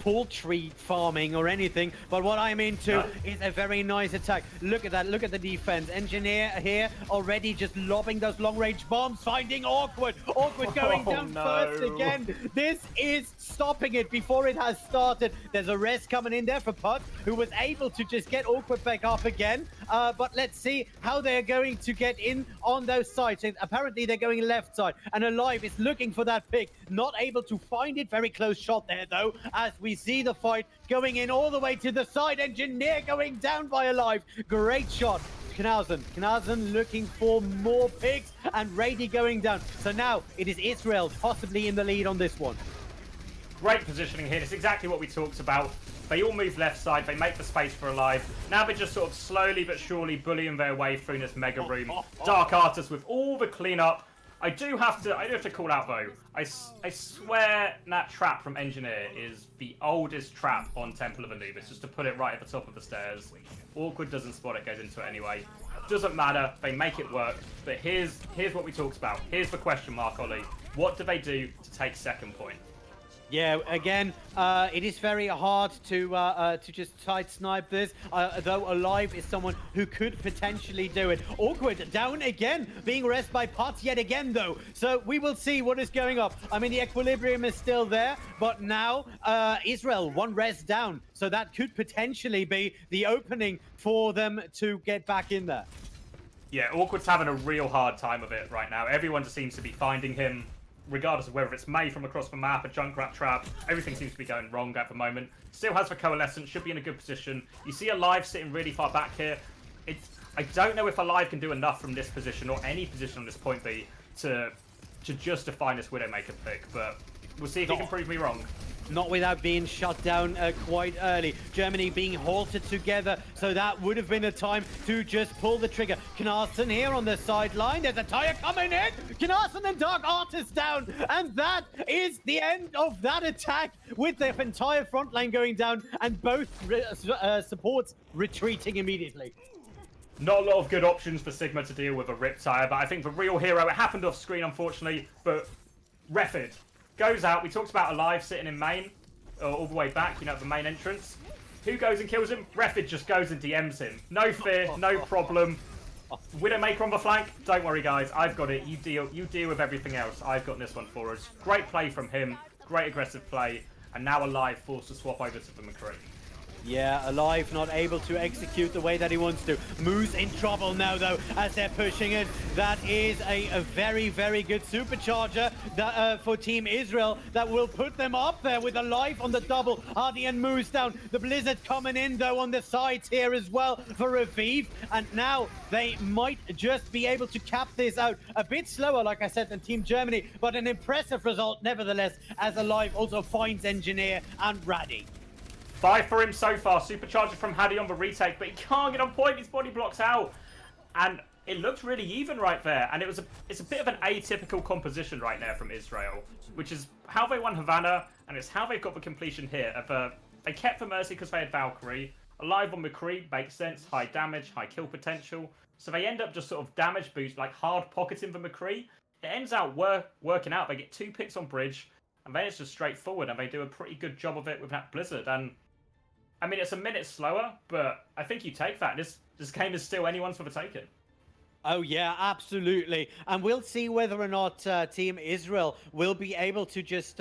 poultry farming or anything, but what I'm into is a very nice attack. Look at that. Look at the defense. Engineer here already just lobbing those long-range bombs, finding Awkward. Awkward going down first again. This is stopping it before it has started. There's a rest coming in there for Putt, who was able to just get Awkward back up again. But let's see how they're going to get in on those sides. Apparently they're going left side, and Alive is looking for that pick, not able to find it. Very close shot there though, as we see the fight going in all the way to the side. Engineer going down by Alive. Great shot. Knazen looking for more picks, and Rady going down. So now it is Israel possibly in the lead on this one. Great positioning here. It's exactly what we talked about. They all move left side. They make the space for Alive. Now they're just sort of slowly but surely bullying their way through this mega room. Dark Artist with all the cleanup. I do have to call out though. I swear that trap from Engineer is the oldest trap on Temple of Anubis. Just to put it right at the top of the stairs. Awkward doesn't spot it, goes into it anyway. Doesn't matter. They make it work. But here's what we talked about. Here's the question mark, Ollie. What do they do to take second point? Yeah, again, it is very hard to just side snipe this. Though Alive is someone who could potentially do it. Awkward down again, being rest by Potts yet again though. So we will see what is going up. I mean, the equilibrium is still there, but now Israel one rest down, so that could potentially be the opening for them to get back in there. Yeah, Awkward's having a real hard time of it right now. Everyone just seems to be finding him, regardless of whether it's May from across the map, a Junkrat trap. Everything seems to be going wrong at the moment. Still has the Coalescence, should be in a good position. You see Alive sitting really far back here. I don't know if Alive can do enough from this position or any position on this point B to justify this Widowmaker pick, but we'll see if he can prove me wrong. Not without being shut down quite early. Germany being halted together, so that would have been a time to just pull the trigger. Knaarsen here on the sideline. There's a tire coming in. Knaarsen and Dark Artist down, and that is the end of that attack with the entire front line going down and both supports retreating immediately. Not a lot of good options for Sigma to deal with a Rip Tire, but I think the real hero, it happened off screen unfortunately, but Refid goes out. We talked about Alive sitting in main, all the way back, you know, the main entrance. Who goes and kills him? Refid just goes and DMs him. No fear, no problem. Widowmaker on the flank. Don't worry, guys. I've got it. You deal with everything else. I've got this one for us. Great play from him. Great aggressive play. And now Alive forced to swap over to the McCree. Yeah, Alive not able to execute the way that he wants to. Moose in trouble now, though, as they're pushing it. That is a very, very good supercharger that, for Team Israel that will put them up there with Alive on the double. Hardy and Moose down. The Blizzard coming in, though, on the sides here as well for Revive. And now they might just be able to cap this out a bit slower, like I said, than Team Germany. But an impressive result, nevertheless, as Alive also finds Engineer and Raddy. 5 for him so far. Supercharger from Hadi on the retake, but he can't get on point. His body blocks out. And it looked really even right there. And it's a bit of an atypical composition right now from Israel, which is how they won Havana, and it's how they've got the completion here. They kept the Mercy because they had Valkyrie. Alive on McCree makes sense. High damage, high kill potential. So they end up just sort of damage boost, like hard pocketing the McCree. It ends out working out. They get 2 picks on bridge, and then it's just straightforward, and they do a pretty good job of it with that Blizzard. And I mean, it's a minute slower, but I think you take that. This game is still anyone's for the taking. Oh yeah, absolutely, and we'll see whether or not Team Israel will be able to just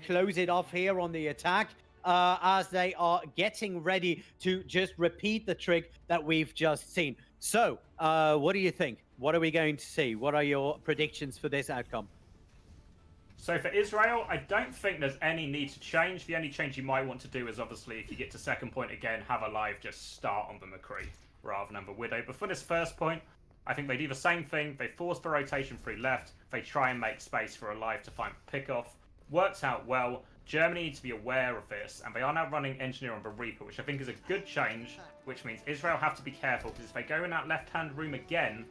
close it off here on the attack, as they are getting ready to just repeat the trick that we've just seen. So, what do you think? What are we going to see? What are your predictions for this outcome? So for Israel, I don't think there's any need to change. The only change you might want to do is obviously if you get to second point again, have Alive just start on the McCree rather than the Widow. But for this first point, I think they do the same thing. They force the rotation through left. They try and make space for Alive to find the pickoff. Works out well. Germany need to be aware of this, and they are now running Engineer on the Reaper, which I think is a good change, which means Israel have to be careful, because if they go in that left-hand room again,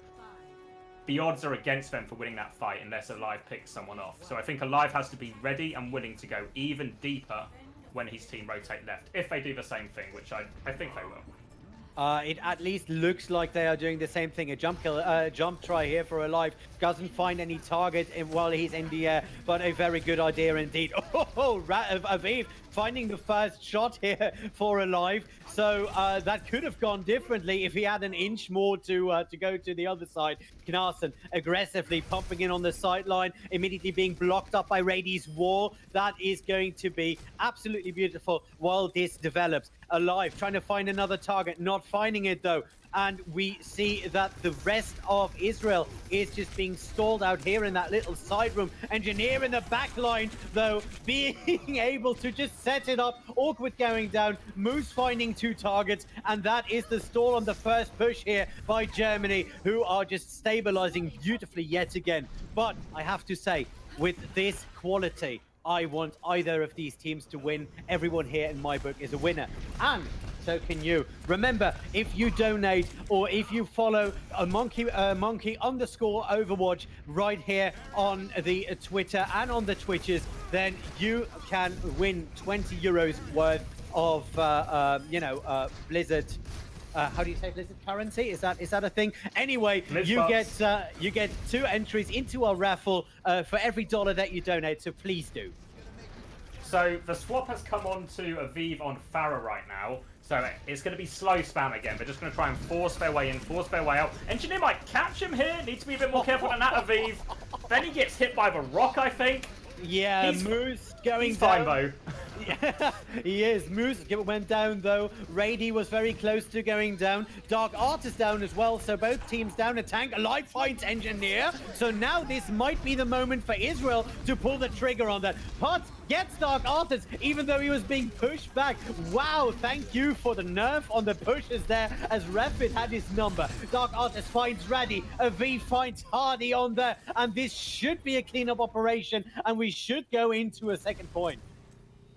the odds are against them for winning that fight unless Alive picks someone off. So I think Alive has to be ready and willing to go even deeper when his team rotate left, if they do the same thing, which I think they will. It at least looks like they are doing the same thing. A jump try here for Alive. Doesn't find any target while he's in the air, but a very good idea indeed. Oh, Aviv finding the first shot here for Alive. So that could have gone differently if he had an inch more to go to the other side. Knaarsen aggressively pumping in on the sideline, immediately being blocked up by Rady's wall. That is going to be absolutely beautiful while this develops. Alive trying to find another target, not finding it though. And we see that the rest of Israel is just being stalled out here in that little side room. Engineer in the back line, though, being able to just set it up. Awkward going down. Moose finding 2 targets. And that is the stall on the first push here by Germany, who are just stabilizing beautifully yet again. But I have to say, with this quality, I want either of these teams to win. Everyone here in my book is a winner. And so can you. Remember, if you donate or if you follow a monkey _ Overwatch right here on the Twitter and on the Twitches, then you can win 20 euros worth of Blizzard how do you say Blizzard currency? Is that a thing? Anyway, you get 2 entries into our raffle for every $1 that you donate. So please do. So the swap has come on to Aviv on Farah right now. So it's going to be slow spam again. They're just going to try and force their way in, force their way out. Engineer might catch him here. Need to be a bit more careful than that, Aviv. Then he gets hit by the rock, I think. Yeah, Moose going he's down. Fine, though. Yeah, he is. Moose went down, though. Rady was very close to going down. Dark Art is down as well, so both teams down. A tank. Alive finds Engineer. So now this might be the moment for Israel to pull the trigger on that. Potts gets Dark Artist, even though he was being pushed back. Wow, thank you for the nerf on the pushes there, as Refit had his number. Dark Artist finds Raddy. Aviv finds Hardy on there, and this should be a cleanup operation, and we should go into a second point.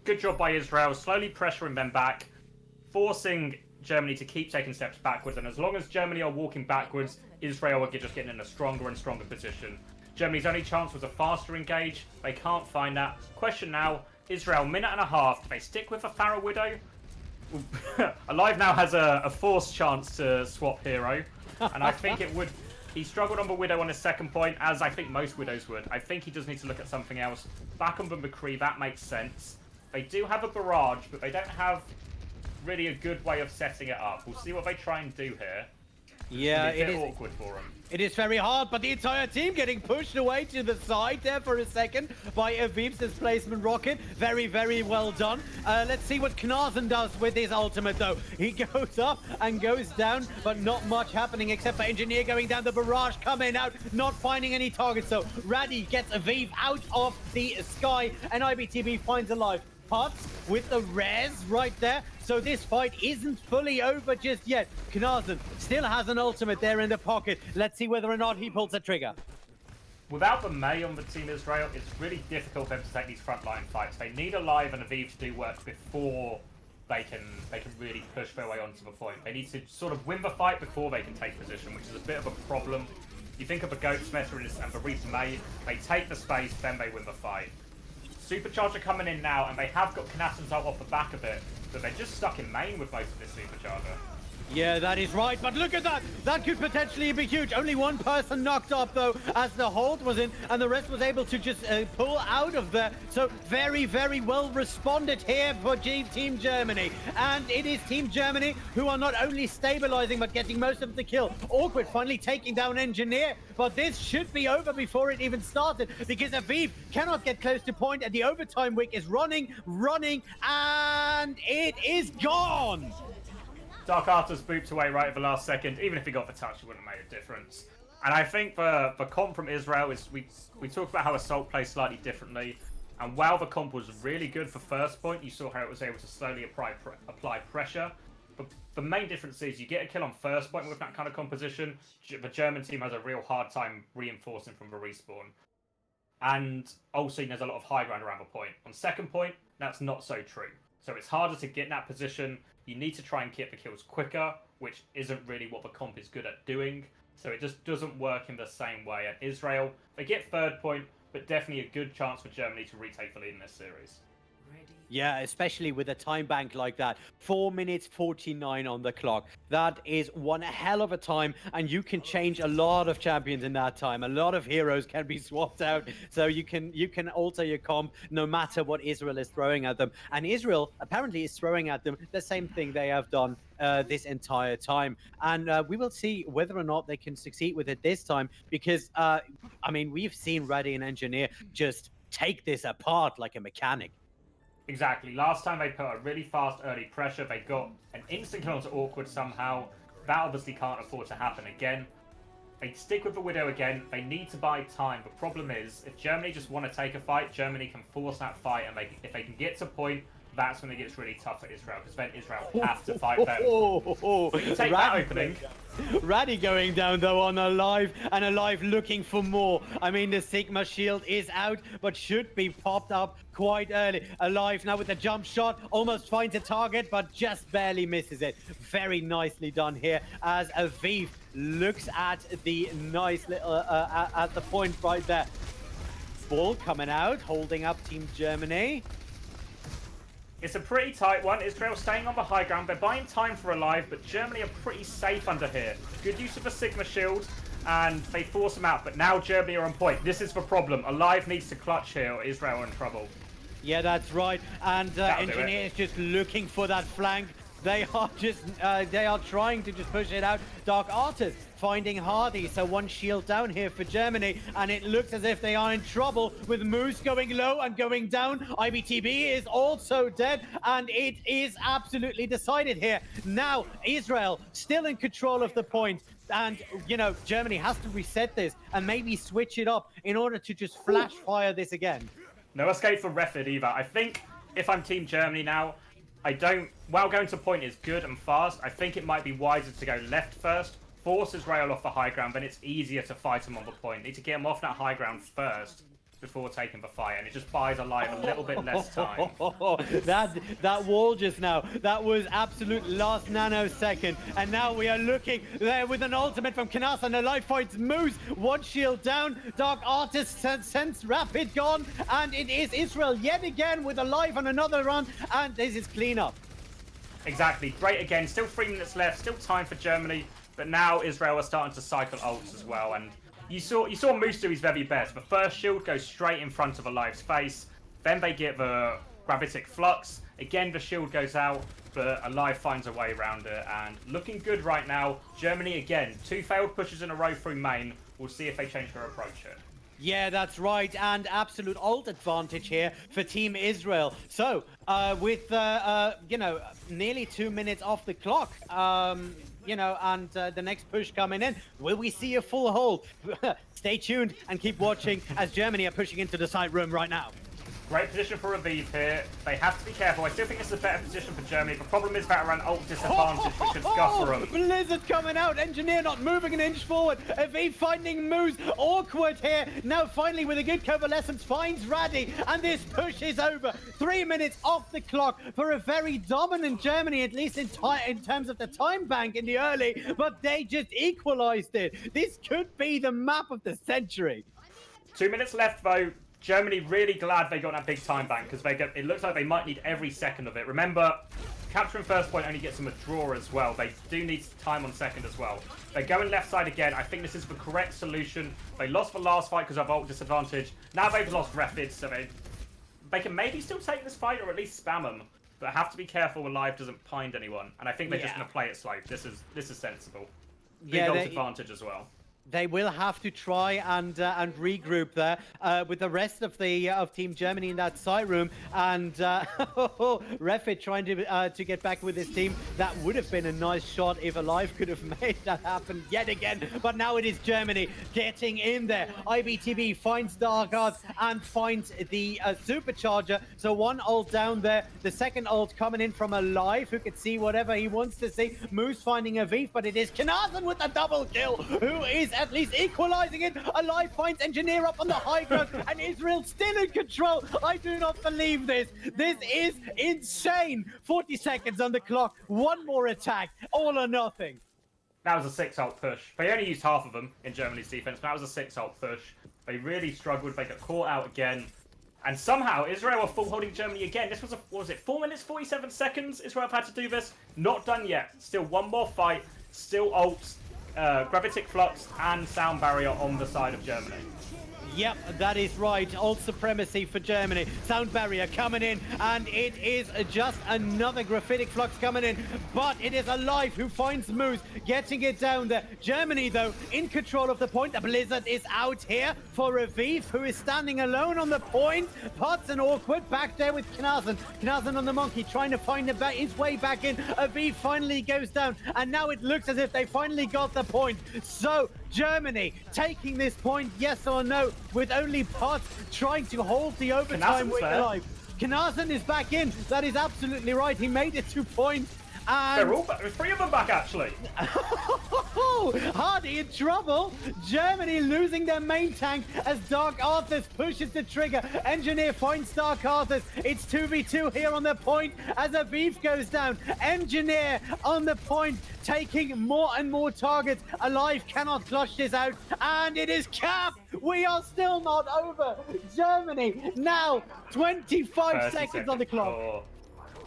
Good job by Israel, slowly pressuring them back, forcing Germany to keep taking steps backwards. And as long as Germany are walking backwards, Israel are just getting in a stronger and stronger position. Germany's only chance was a faster engage. They can't find that. Question now, Israel, 1.5 minutes. Do they stick with a Farah Widow? Alive now has a forced chance to swap hero. And I think it would... He struggled on the Widow on his second point, as I think most Widows would. I think he does need to look at something else. Back on the McCree, that makes sense. They do have a barrage, but they don't have really a good way of setting it up. We'll see what they try and do here. Yeah, it is awkward for them. It is very hard, but the entire team getting pushed away to the side there for a second by Aviv's displacement rocket. Very, very well done. Let's see what Knarzen does with his ultimate, though. He goes up and goes down, but not much happening except for Engineer going down. The barrage coming out, not finding any targets. So Raddy gets Aviv out of the sky, and IBTB finds Alive. Potts with the res right there. So this fight isn't fully over just yet. Knarzen still has an ultimate there in the pocket. Let's see whether or not he pulls the trigger. Without the May on the Team Israel, it's really difficult for them to take these frontline fights. They need Alive and Aviv to do work before they can really push their way onto the point. They need to sort of win the fight before they can take position, which is a bit of a problem. You think of the Goat Smetter and the Reef May, they take the space, then they win the fight. Supercharger coming in now, and they have got Knassens out off the back of it, but they're just stuck in main with most of this Supercharger. Yeah, that is right, but look at that! That could potentially be huge. Only one person knocked up, though, as the hold was in, and the rest was able to just pull out of there. So very, very well responded here for Team Germany. And it is Team Germany who are not only stabilizing, but getting most of the kill. Awkward finally taking down Engineer, but this should be over before it even started, because Aviv cannot get close to point, and the overtime wick is running, and it is gone! Dark Arthur's booped away right at the last second. Even if he got the touch, it wouldn't have made a difference. And I think the comp from Israel is, we talked about how Assault plays slightly differently. And while the comp was really good for first point, you saw how it was able to slowly apply pressure. But the main difference is you get a kill on first point with that kind of composition. The German team has a real hard time reinforcing from the respawn. And also there's a lot of high ground around the point. On second point, that's not so true. So it's harder to get in that position. You need to try and get the kills quicker, which isn't really what the comp is good at doing. So it just doesn't work in the same way. At Israel, they get third point, but definitely a good chance for Germany to retake the lead in this series. Yeah, especially with a time bank like that. 4 minutes 49 on the clock. That is one hell of a time, and you can change a lot of champions in that time. A lot of heroes can be swapped out, so you can alter your comp no matter what Israel is throwing at them. And Israel apparently is throwing at them the same thing they have done this entire time. And we will see whether or not they can succeed with it this time, because, I mean, we've seen Raddy and Engineer just take this apart like a mechanic. Exactly. Last time they put a really fast early pressure, they got an instant kill onto Awkward somehow. That obviously can't afford to happen again. They stick with the Widow again. They need to buy time. The problem is, if Germany just want to take a fight, Germany can force that fight, and if they can get to point, that's when it gets really tough for Israel, because then Israel have to fight them. You take that opening. Raddy going down, though, on Alive, and Alive looking for more. I mean, the Sigma shield is out, but should be popped up quite early. Alive now with the jump shot, almost finds a target, but just barely misses it. Very nicely done here, as Aviv looks at the nice little, at the point right there. Ball coming out, holding up Team Germany. It's a pretty tight one. Israel staying on the high ground. They're buying time for Alive, but Germany are pretty safe under here. Good use of the Sigma shield, and they force them out. But now Germany are on point. This is the problem. Alive needs to clutch here, or Israel are in trouble. Yeah, that's right. And Engineer is just looking for that flank. They are trying to just push it out. Dark Artist finding Hardy, so one shield down here for Germany, and it looks as if they are in trouble with Moose going low and going down. IBTB is also dead, and it is absolutely decided here. Now, Israel still in control of the point, and, you know, Germany has to reset this and maybe switch it up in order to just flash fire this again. No escape for Refid either. I think if I'm Team Germany now, while going to point is good and fast, I think it might be wiser to go left first, force Israel off the high ground, then it's easier to fight them on the point. Need to get them off that high ground first before taking the fight, and it just buys Alive a little bit less time. That wall just now, that was absolute last nanosecond, and now we are looking there with an ultimate from Kanas, and Alive fights Moose, one shield down, Dark Artist sends Rapid gone, and it is Israel yet again with Alive on another run, and this is cleanup. Exactly, great again, still 3 minutes left, still time for Germany, but now Israel are starting to cycle ults as well, and you saw Moose do his very best. The first shield goes straight in front of Alive's face. Then they get the Gravitic Flux. Again, the shield goes out, but Alive finds a way around it. And looking good right now. Germany, again, 2 failed pushes in a row through main. We'll see if they change their approach here. Yeah, that's right, and absolute ult advantage here for Team Israel. So, with, you know, nearly 2 minutes off the clock, you know, and the next push coming in, will we see a full hold? Stay tuned and keep watching as Germany are pushing into the side room right now. Great position for Aviv here. They have to be careful. I still think it's a better position for Germany. The problem is that around ult disadvantage, which could scupper them. Blizzard coming out. Engineer not moving an inch forward. Aviv finding Moose. Awkward here. Now finally with a good convalescence finds Raddy. And this push is over. 3 minutes off the clock for a very dominant Germany, at least in terms of the time bank in the early. But they just equalized it. This could be the map of the century. 2 minutes left though. Germany really glad they got that big time bank because it looks like they might need every second of it. Remember, capturing first point only gets them a draw as well. They do need time on second as well. They're going left side again. I think this is the correct solution. They lost the last fight because of ult disadvantage. Now they've lost Refid, so they can maybe still take this fight or at least spam them. But have to be careful Alive doesn't find anyone. And I think they're just going to play it slow. This is sensible. Big ult advantage as well. They will have to try and regroup there with the rest of the of Team Germany in that side room, and Refit trying to get back with his team. That would have been a nice shot if Alive could have made that happen yet again. But now it is Germany getting in there. IBTB finds Dark Arts and finds the supercharger. So one ult down there. The second ult coming in from Alive, who could see whatever he wants to see. Moose finding Aviv, but it is Knazen with the double kill, who is at least equalizing it. Alive finds Engineer up on the high ground, and Israel still in control. I do not believe this. This is insane. 40 seconds on the clock. One more attack. All or nothing. That was a 6 ult push. They only used half of them in Germany's defense, but that was a 6 ult push. They really struggled. They got caught out again. And somehow Israel are full holding Germany again. This was, what was it, 4 minutes, 47 seconds? Israel have had to do this. Not done yet. Still one more fight. Still ults. Gravitic Flux and Sound Barrier on the side of Germany. Yep, that is right. Ult supremacy for Germany. Sound barrier coming in, and it is just another Graphitic Flux coming in. But it is Alive who finds Moose, getting it down there. Germany, though, in control of the point. The Blizzard is out here for Aviv, who is standing alone on the point. Potts and Awkward back there with Knazen. Knazen on the Monkey, trying to find his way back in. Aviv finally goes down, and now it looks as if they finally got the point. So, Germany taking this point, yes or no, with only Potts trying to hold the overtime with Alive. Knazen is back in. That is absolutely right. He made it 2 points. And they're all back. There's 3 of them back, actually. Hardy in trouble. Germany losing their main tank as Dark Arthas pushes the trigger. Engineer finds Dark Arthas. It's 2v2 here on the point as Aviv goes down. Engineer on the point, taking more and more targets. Alive cannot clutch this out, and it is Cap. We are still not over. Germany now 25 seconds on the clock.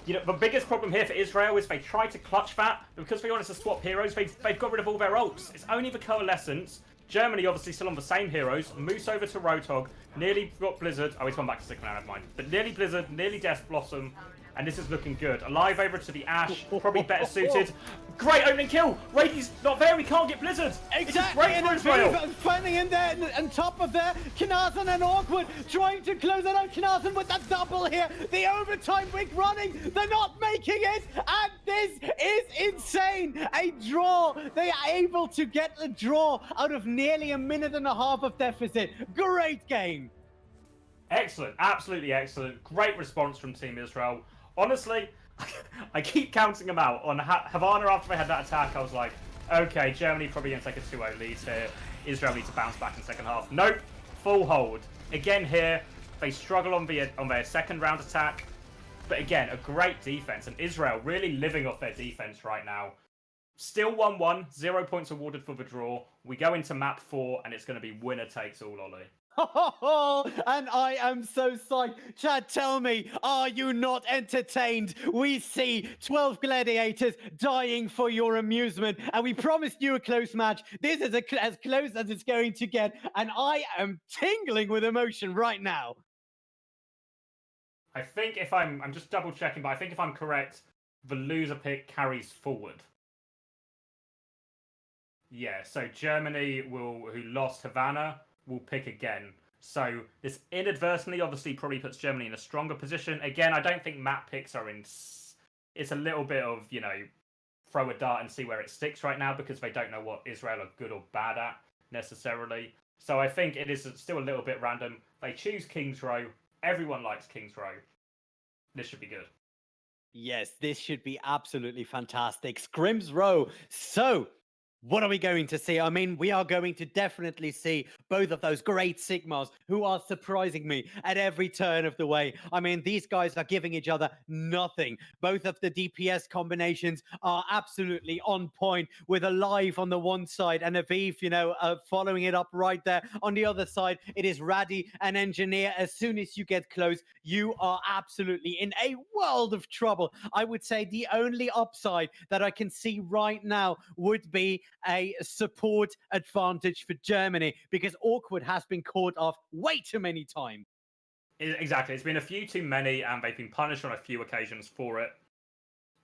You know, the biggest problem here for Israel is they try to clutch that, but because they wanted to swap heroes, they've got rid of all their ults. It's only the Coalescence. Germany obviously still on the same heroes. Moose over to Roadhog. Nearly got Blizzard. Oh, he's gone back to Sigma now, never mind. But nearly Blizzard, nearly Death Blossom. And this is looking good. Alive over to the Ashe, probably better suited. Great opening kill! Rady's not there, we can't get Blizzard! Exactly, and finally in there, and top of there, Knarzen and Awkward trying to close it out. Knarzen with that double here, the overtime week running, they're not making it, and this is insane! A draw, they are able to get the draw out of nearly a minute and a half of deficit. Great game! Excellent, absolutely excellent. Great response from Team Israel. Honestly, I keep counting them out. On Havana, after they had that attack, I was like, okay, Germany probably going to take a 2-0 lead here. Israel needs to bounce back in the second half. Nope, full hold. Again here, they struggle on their second round attack. But again, a great defense. And Israel really living off their defense right now. Still 1-1, 0 points awarded for the draw. We go into map 4, and it's going to be winner takes all, Ollie. And I am so psyched. Chad, tell me, are you not entertained? We see 12 gladiators dying for your amusement, and we promised you a close match. This is as close as it's going to get, and I am tingling with emotion right now. I think if I'm just double checking, but I think if I'm correct, the loser pick carries forward. Yeah, so Germany who lost Havana, will pick again. So this inadvertently obviously probably puts Germany in a stronger position. Again, I don't think map picks are in... It's a little bit of, you know, throw a dart and see where it sticks right now because they don't know what Israel are good or bad at necessarily. So I think it is still a little bit random. They choose King's Row. Everyone likes King's Row. This should be good. Yes, this should be absolutely fantastic. Scrim's Row. So... what are we going to see? I mean, we are going to definitely see both of those great Sigmas who are surprising me at every turn of the way. I mean, these guys are giving each other nothing. Both of the DPS combinations are absolutely on point with Alive on the one side and Aviv, you know, following it up right there. On the other side, it is Raddy and Engineer. As soon as you get close, you are absolutely in a world of trouble. I would say the only upside that I can see right now would be a support advantage for Germany because Awkward has been caught off way too many times. Exactly. It's been a few too many and they've been punished on a few occasions for it.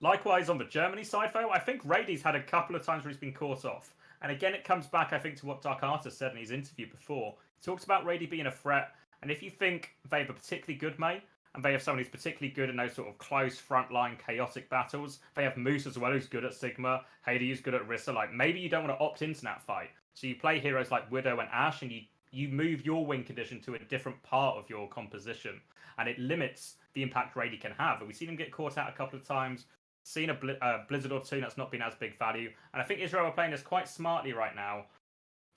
Likewise, on the Germany side, though, I think Rady's had a couple of times where he's been caught off. And again, it comes back, I think, to what Dark Artist said in his interview before. He talks about Rady being a threat. And if you think they have a particularly good mate, and they have someone who's particularly good in those sort of close, frontline, chaotic battles. They have Moose as well, who's good at Sigma. Haiti, who's good at Rissa. Like, maybe you don't want to opt into that fight. So you play heroes like Widow and Ashe, and you move your win condition to a different part of your composition. And it limits the impact Rady can have. But we've seen him get caught out a couple of times. Seen a Blizzard or two that's not been as big value. And I think Israel are playing this quite smartly right now.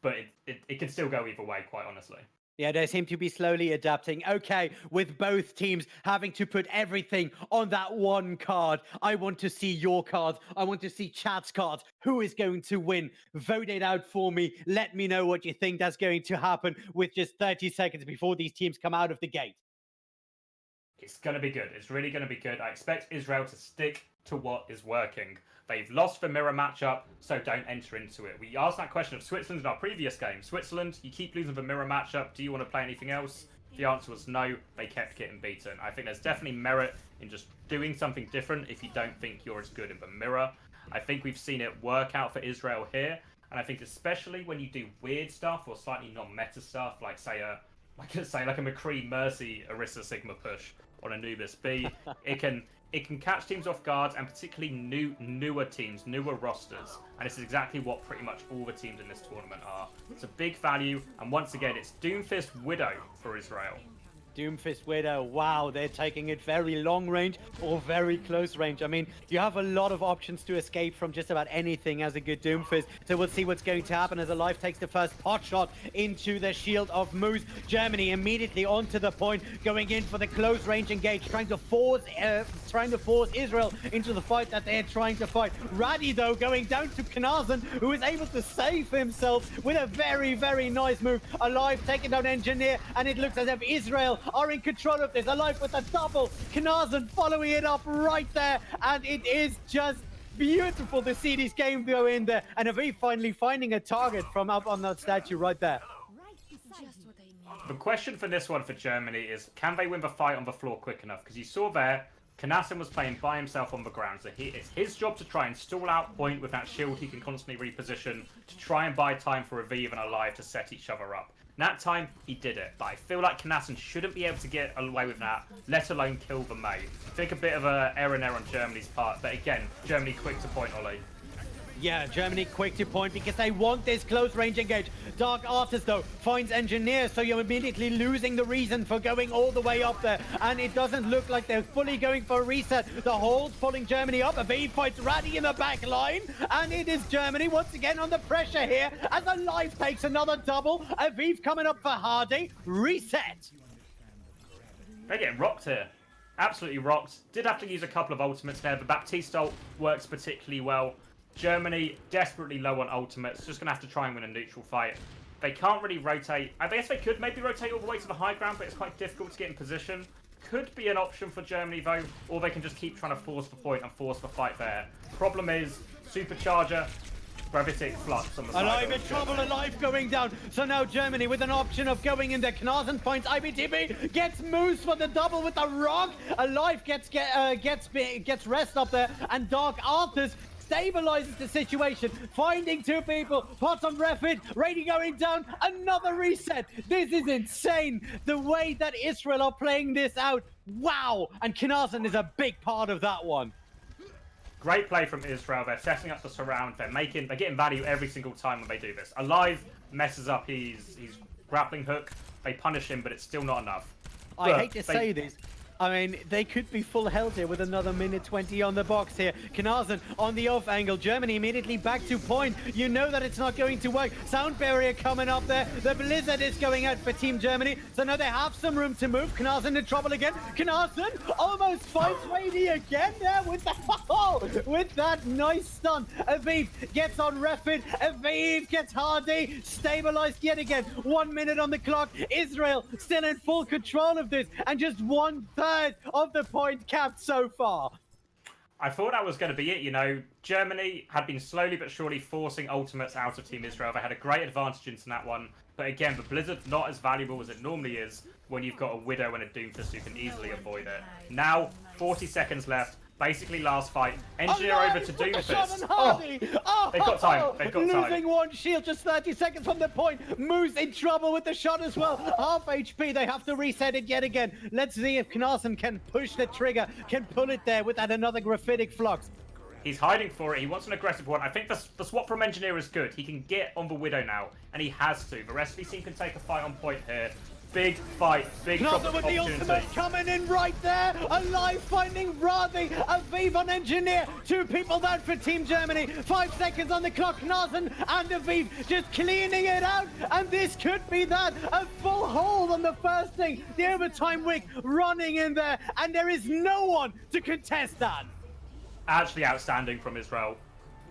But it can still go either way, quite honestly. Yeah, they seem to be slowly adapting. Okay, with both teams having to put everything on that one card. I want to see your cards. I want to see Chad's cards. Who is going to win? Vote it out for me. Let me know what you think that's going to happen with just 30 seconds before these teams come out of the gate. It's going to be good. It's really going to be good. I expect Israel to stick to what is working. They've lost the mirror matchup, so don't enter into it. We asked that question of Switzerland in our previous game. Switzerland, you keep losing the mirror matchup. Do you want to play anything else? The answer was no. They kept getting beaten. I think there's definitely merit in just doing something different if you don't think you're as good in the mirror. I think we've seen it work out for Israel here. And I think especially when you do weird stuff or slightly non-meta stuff, like say a McCree Mercy Orisa Sigma push on Anubis B, it can catch teams off guard, and particularly newer teams, newer rosters. And this is exactly what pretty much all the teams in this tournament are. It's a big value, and once again, it's Doomfist Widow for Israel. Doomfist Widow, wow, they're taking it very long range or very close range. I mean, you have a lot of options to escape from just about anything as a good Doomfist. So we'll see what's going to happen as Alive takes the first pot shot into the shield of Moose. Germany immediately onto the point, going in for the close range engage, trying to force Israel into the fight that they're trying to fight. Raddy, though, going down to Knarzen, who is able to save himself with a very, very nice move. Alive taking down Engineer, and it looks as if Israel are in control of this. Alive with a double. Knazen following it up right there. And it is just beautiful to see this game go in there. And Aviv finally finding a target from up on that statue right there. The question for this one for Germany is, can they win the fight on the floor quick enough? Because you saw there, Knazen was playing by himself on the ground, so it's his job to try and stall out point with that shield he can constantly reposition to try and buy time for Aviv and Alive to set each other up. And that time, he did it, but I feel like Knazen shouldn't be able to get away with that, let alone kill the Mei. I think a bit of an error there on Germany's part, but again, Germany quick to point, Ollie. Yeah, Germany quick to point because they want this close range engage. Dark Artist, though, finds Engineer, so you're immediately losing the reason for going all the way up there. And it doesn't look like they're fully going for a reset. The hold pulling Germany up. Aviv fights Raddy in the back line. And it is Germany once again on the pressure here as Alive takes another double. Aviv coming up for Hardy. Reset. They get rocked here. Absolutely rocked. Did have to use a couple of ultimates there, but Baptiste ult works particularly well. Germany desperately low on ultimates, just going to have to try and win a neutral fight. They can't really rotate. I guess they could maybe rotate all the way to the high ground, but it's quite difficult to get in position. Could be an option for Germany though, or they can just keep trying to force the point and force the fight there. Problem is, Supercharger, Gravitic Flux on the side. Alive in trouble, Alive going down. So now Germany with an option of going in there. Knazen finds IBTB, gets moves for the double with the rock. Alive gets rest up there, and Dark Arthurs stabilizes the situation, finding two people, pots on Refit, Rady going down, another reset. This is insane, the way that Israel are playing this out. Wow, and Knazen is a big part of that one. Great play from Israel. They're setting up the surround. They're getting value every single time when they do this. Alive messes up his grappling hook. They punish him, but it's still not enough. I hate to say this. I mean, they could be full health here with another minute 20 on the box here. Knazen on the off angle. Germany immediately back to point. You know that it's not going to work. Sound barrier coming up there. The Blizzard is going out for Team Germany. So now they have some room to move. Knazen in trouble again. Knazen almost fights Rady again there with that nice stun. Aviv gets on Refit. Aviv gets Hardy. Stabilized yet again. 1 minute on the clock. Israel still in full control of this. And just 1/3 of the point capped so far. I thought that was going to be it, you know. Germany had been slowly but surely forcing ultimates out of Team Israel. They had a great advantage into that one. But again, the Blizzard not as valuable as it normally is when you've got a Widow and a Doomfist who can easily avoid it. Now, 40 seconds left. Basically, last fight. Engineer over to Doomfist. Oh, they've got time. They've got time. Losing one shield, just 30 seconds from the point. Moose in trouble with the shot as well. Half HP. They have to reset it yet again. Let's see if Knazen can push the trigger, can pull it there with that another graphitic flux. He's hiding for it. He wants an aggressive one. I think the swap from Engineer is good. He can get on the Widow now, and he has to. The rest of his team can take a fight on point here. Big fight, big Knazen with the ultimate coming in right there. Alive finding Radhi. Aviv on Engineer. Two people down for Team Germany. 5 seconds on the clock. Knazen and Aviv just cleaning it out. And this could be that. A full hold on the first thing. The overtime wick running in there. And there is no one to contest that. Actually outstanding from Israel.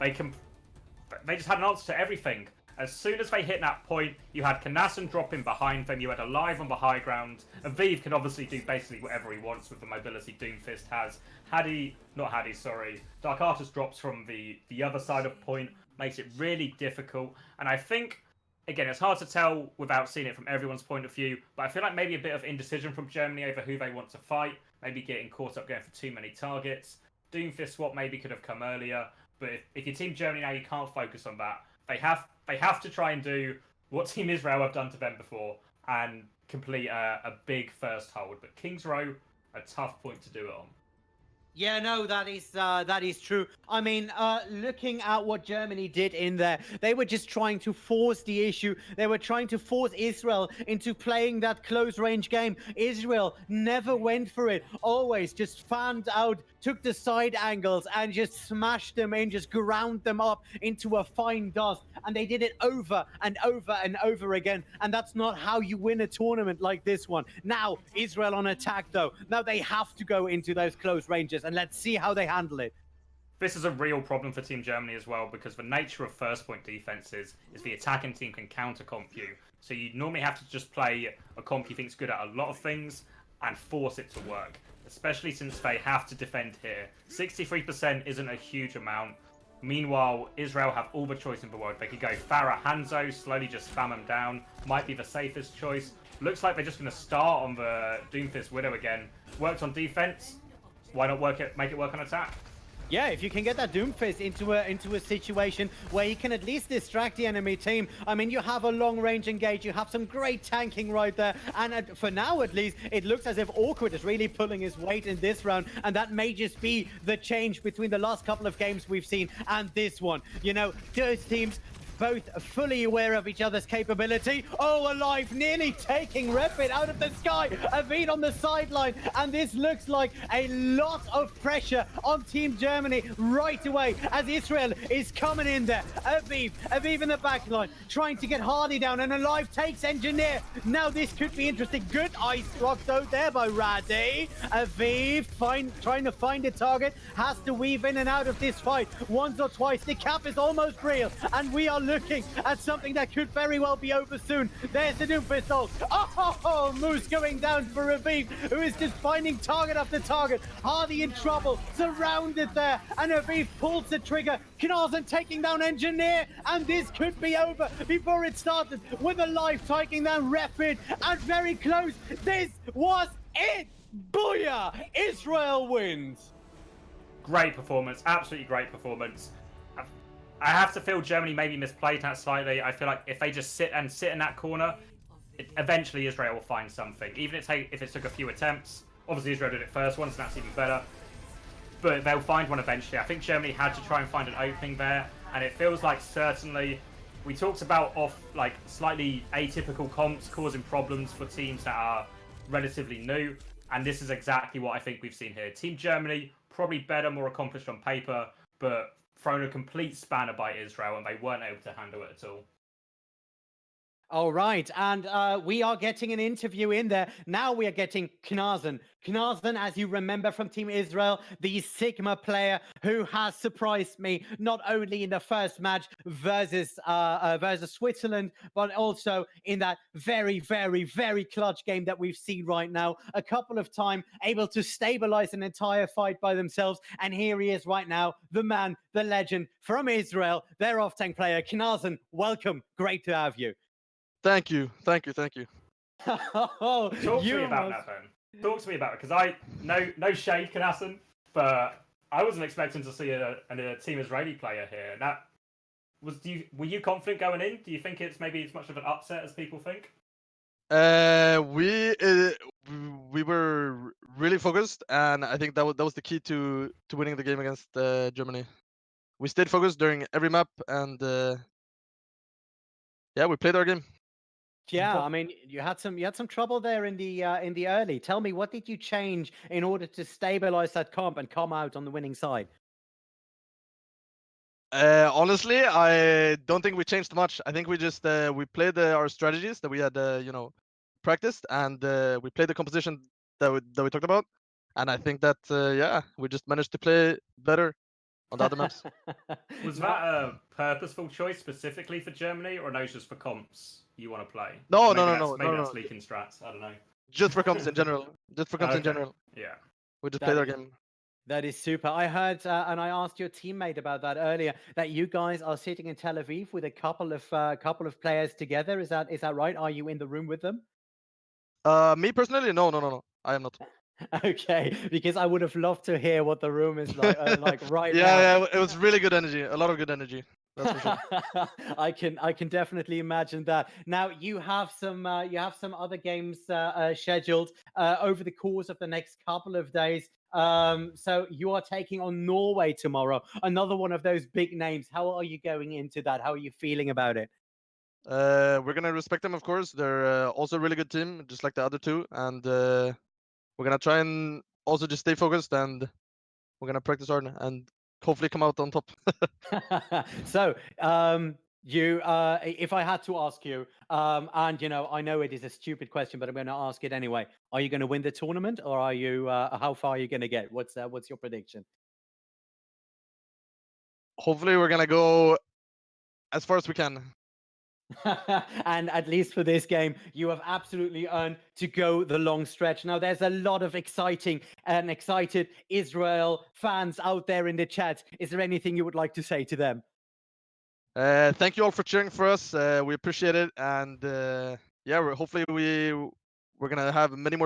They just had an answer to everything. As soon as they hit that point, you had Knazen dropping behind them, you had Alive on the high ground. Aviv can obviously do basically whatever he wants with the mobility Doomfist has. Dark Artist drops from the other side of point, makes it really difficult. And I think, again, it's hard to tell without seeing it from everyone's point of view, but I feel like maybe a bit of indecision from Germany over who they want to fight, maybe getting caught up going for too many targets. Doomfist swap maybe could have come earlier, but if you're Team Germany now, you can't focus on that. They have to try and do what Team Israel have done to them before and complete a big first hold. But King's Row, a tough point to do it on. Yeah, no, that is true. I mean, looking at what Germany did in there, they were just trying to force the issue. They were trying to force Israel into playing that close range game. Israel never went for it. Always just fanned out, took the side angles and just smashed them in, just ground them up into a fine dust. And they did it over and over and over again. And that's not how you win a tournament like this one. Now, Israel on attack, though. Now they have to go into those close ranges. And let's see how they handle it. This is a real problem for Team Germany as well, because the nature of first point defenses is the attacking team can counter-comp you. So you normally have to just play a comp you think's good at a lot of things and force it to work, especially since they have to defend here. 63% isn't a huge amount. Meanwhile, Israel have all the choice in the world. They could go Farah, Hanzo, slowly just spam them down. Might be the safest choice. Looks like they're just going to start on the Doomfist Widow again. Worked on defense. Why not make it work on attack? Yeah, if you can get that Doomfist into a situation where you can at least distract the enemy team. I mean, you have a long-range engage, you have some great tanking right there, and for now at least, it looks as if Awkward is really pulling his weight in this round, and that may just be the change between the last couple of games we've seen and this one. You know, those teams both fully aware of each other's capability. Oh, Alive nearly taking Repit out of the sky. Avid on the sideline. And this looks like a lot of pressure on Team Germany right away as Israel is coming in there. Aviv in the back line, trying to get Hardy down, and Alive takes Engineer. Now this could be interesting. Good ice rock though there by Raddy. Aviv trying to find a target, has to weave in and out of this fight once or twice. The cap is almost real, and we are looking at something that could very well be over soon. There's the Doomfist ult. Oh, Moose going down for Aviv, who is just finding target after target. Hardy in trouble, surrounded there, and Aviv pulls the trigger. Knarzen taking down Engineer, and this could be over before it started, with a life taking down Rapid, and very close. This was it. Booyah! Israel wins. Great performance, absolutely great performance. I have to feel Germany maybe misplayed that slightly. I feel like if they just sit in that corner, eventually Israel will find something. Even if it took a few attempts. Obviously Israel did it first once, and that's even better. But they'll find one eventually. I think Germany had to try and find an opening there, and it feels like certainly we talked about slightly atypical comps causing problems for teams that are relatively new, and this is exactly what I think we've seen here. Team Germany probably better, more accomplished on paper, but thrown a complete spanner by Israel, and they weren't able to handle it at all. All right, and we are getting an interview in there. Now we are getting Knarzen. Knarzen, as you remember from Team Israel, the Sigma player who has surprised me, not only in the first match versus Switzerland, but also in that very, very, very clutch game that we've seen right now. A couple of times able to stabilize an entire fight by themselves. And here he is right now, the man, the legend from Israel, their off-tank player. Knarzen, welcome. Great to have you. Thank you. Talk to me about that then. Talk to me about it, because no shade, Knarzen, but I wasn't expecting to see a Team Israeli player here. Were you confident going in? Do you think it's maybe as much of an upset as people think? We were really focused, and I think that was the key to winning the game against Germany. We stayed focused during every map, and yeah, we played our game. Yeah, I mean, you had some trouble there in the early. Tell me, what did you change in order to stabilize that comp and come out on the winning side? Honestly, I don't think we changed much. I think we just we played our strategies that we had practiced, and we played the composition that we talked about. And I think that yeah, we just managed to play better on the other maps. Was that a purposeful choice specifically for Germany, or no, just for comps you want to play? No. Maybe that's leaking strats. I don't know. Just for comps in general. Just for comps in general. Yeah. We just played our game. That is super. I heard, and I asked your teammate about that earlier, that you guys are sitting in Tel Aviv with a couple of players together. Is that right? Are you in the room with them? Me personally, no. I am not. Okay, because I would have loved to hear what the room is like right now. Yeah, it was really good energy. A lot of good energy. That's for sure. I can definitely imagine that. Now you have some other games scheduled over the course of the next couple of days. So you are taking on Norway tomorrow. Another one of those big names. How are you going into that? How are you feeling about it? We're gonna respect them, of course. They're also a really good team, just like the other two, and we're gonna try and also just stay focused, and we're gonna practice hard and hopefully come out on top. So, if I had to ask you, and I know it is a stupid question, but I'm going to ask it anyway. Are you going to win the tournament, or are you? How far are you going to get? What's your prediction? Hopefully, we're gonna go as far as we can. And at least for this game, you have absolutely earned to go the long stretch. Now, there's a lot of exciting and excited Israel fans out there in the chat. Is there anything you would like to say to them? Thank you all for cheering for us. We appreciate it, and yeah, hopefully we're gonna have many more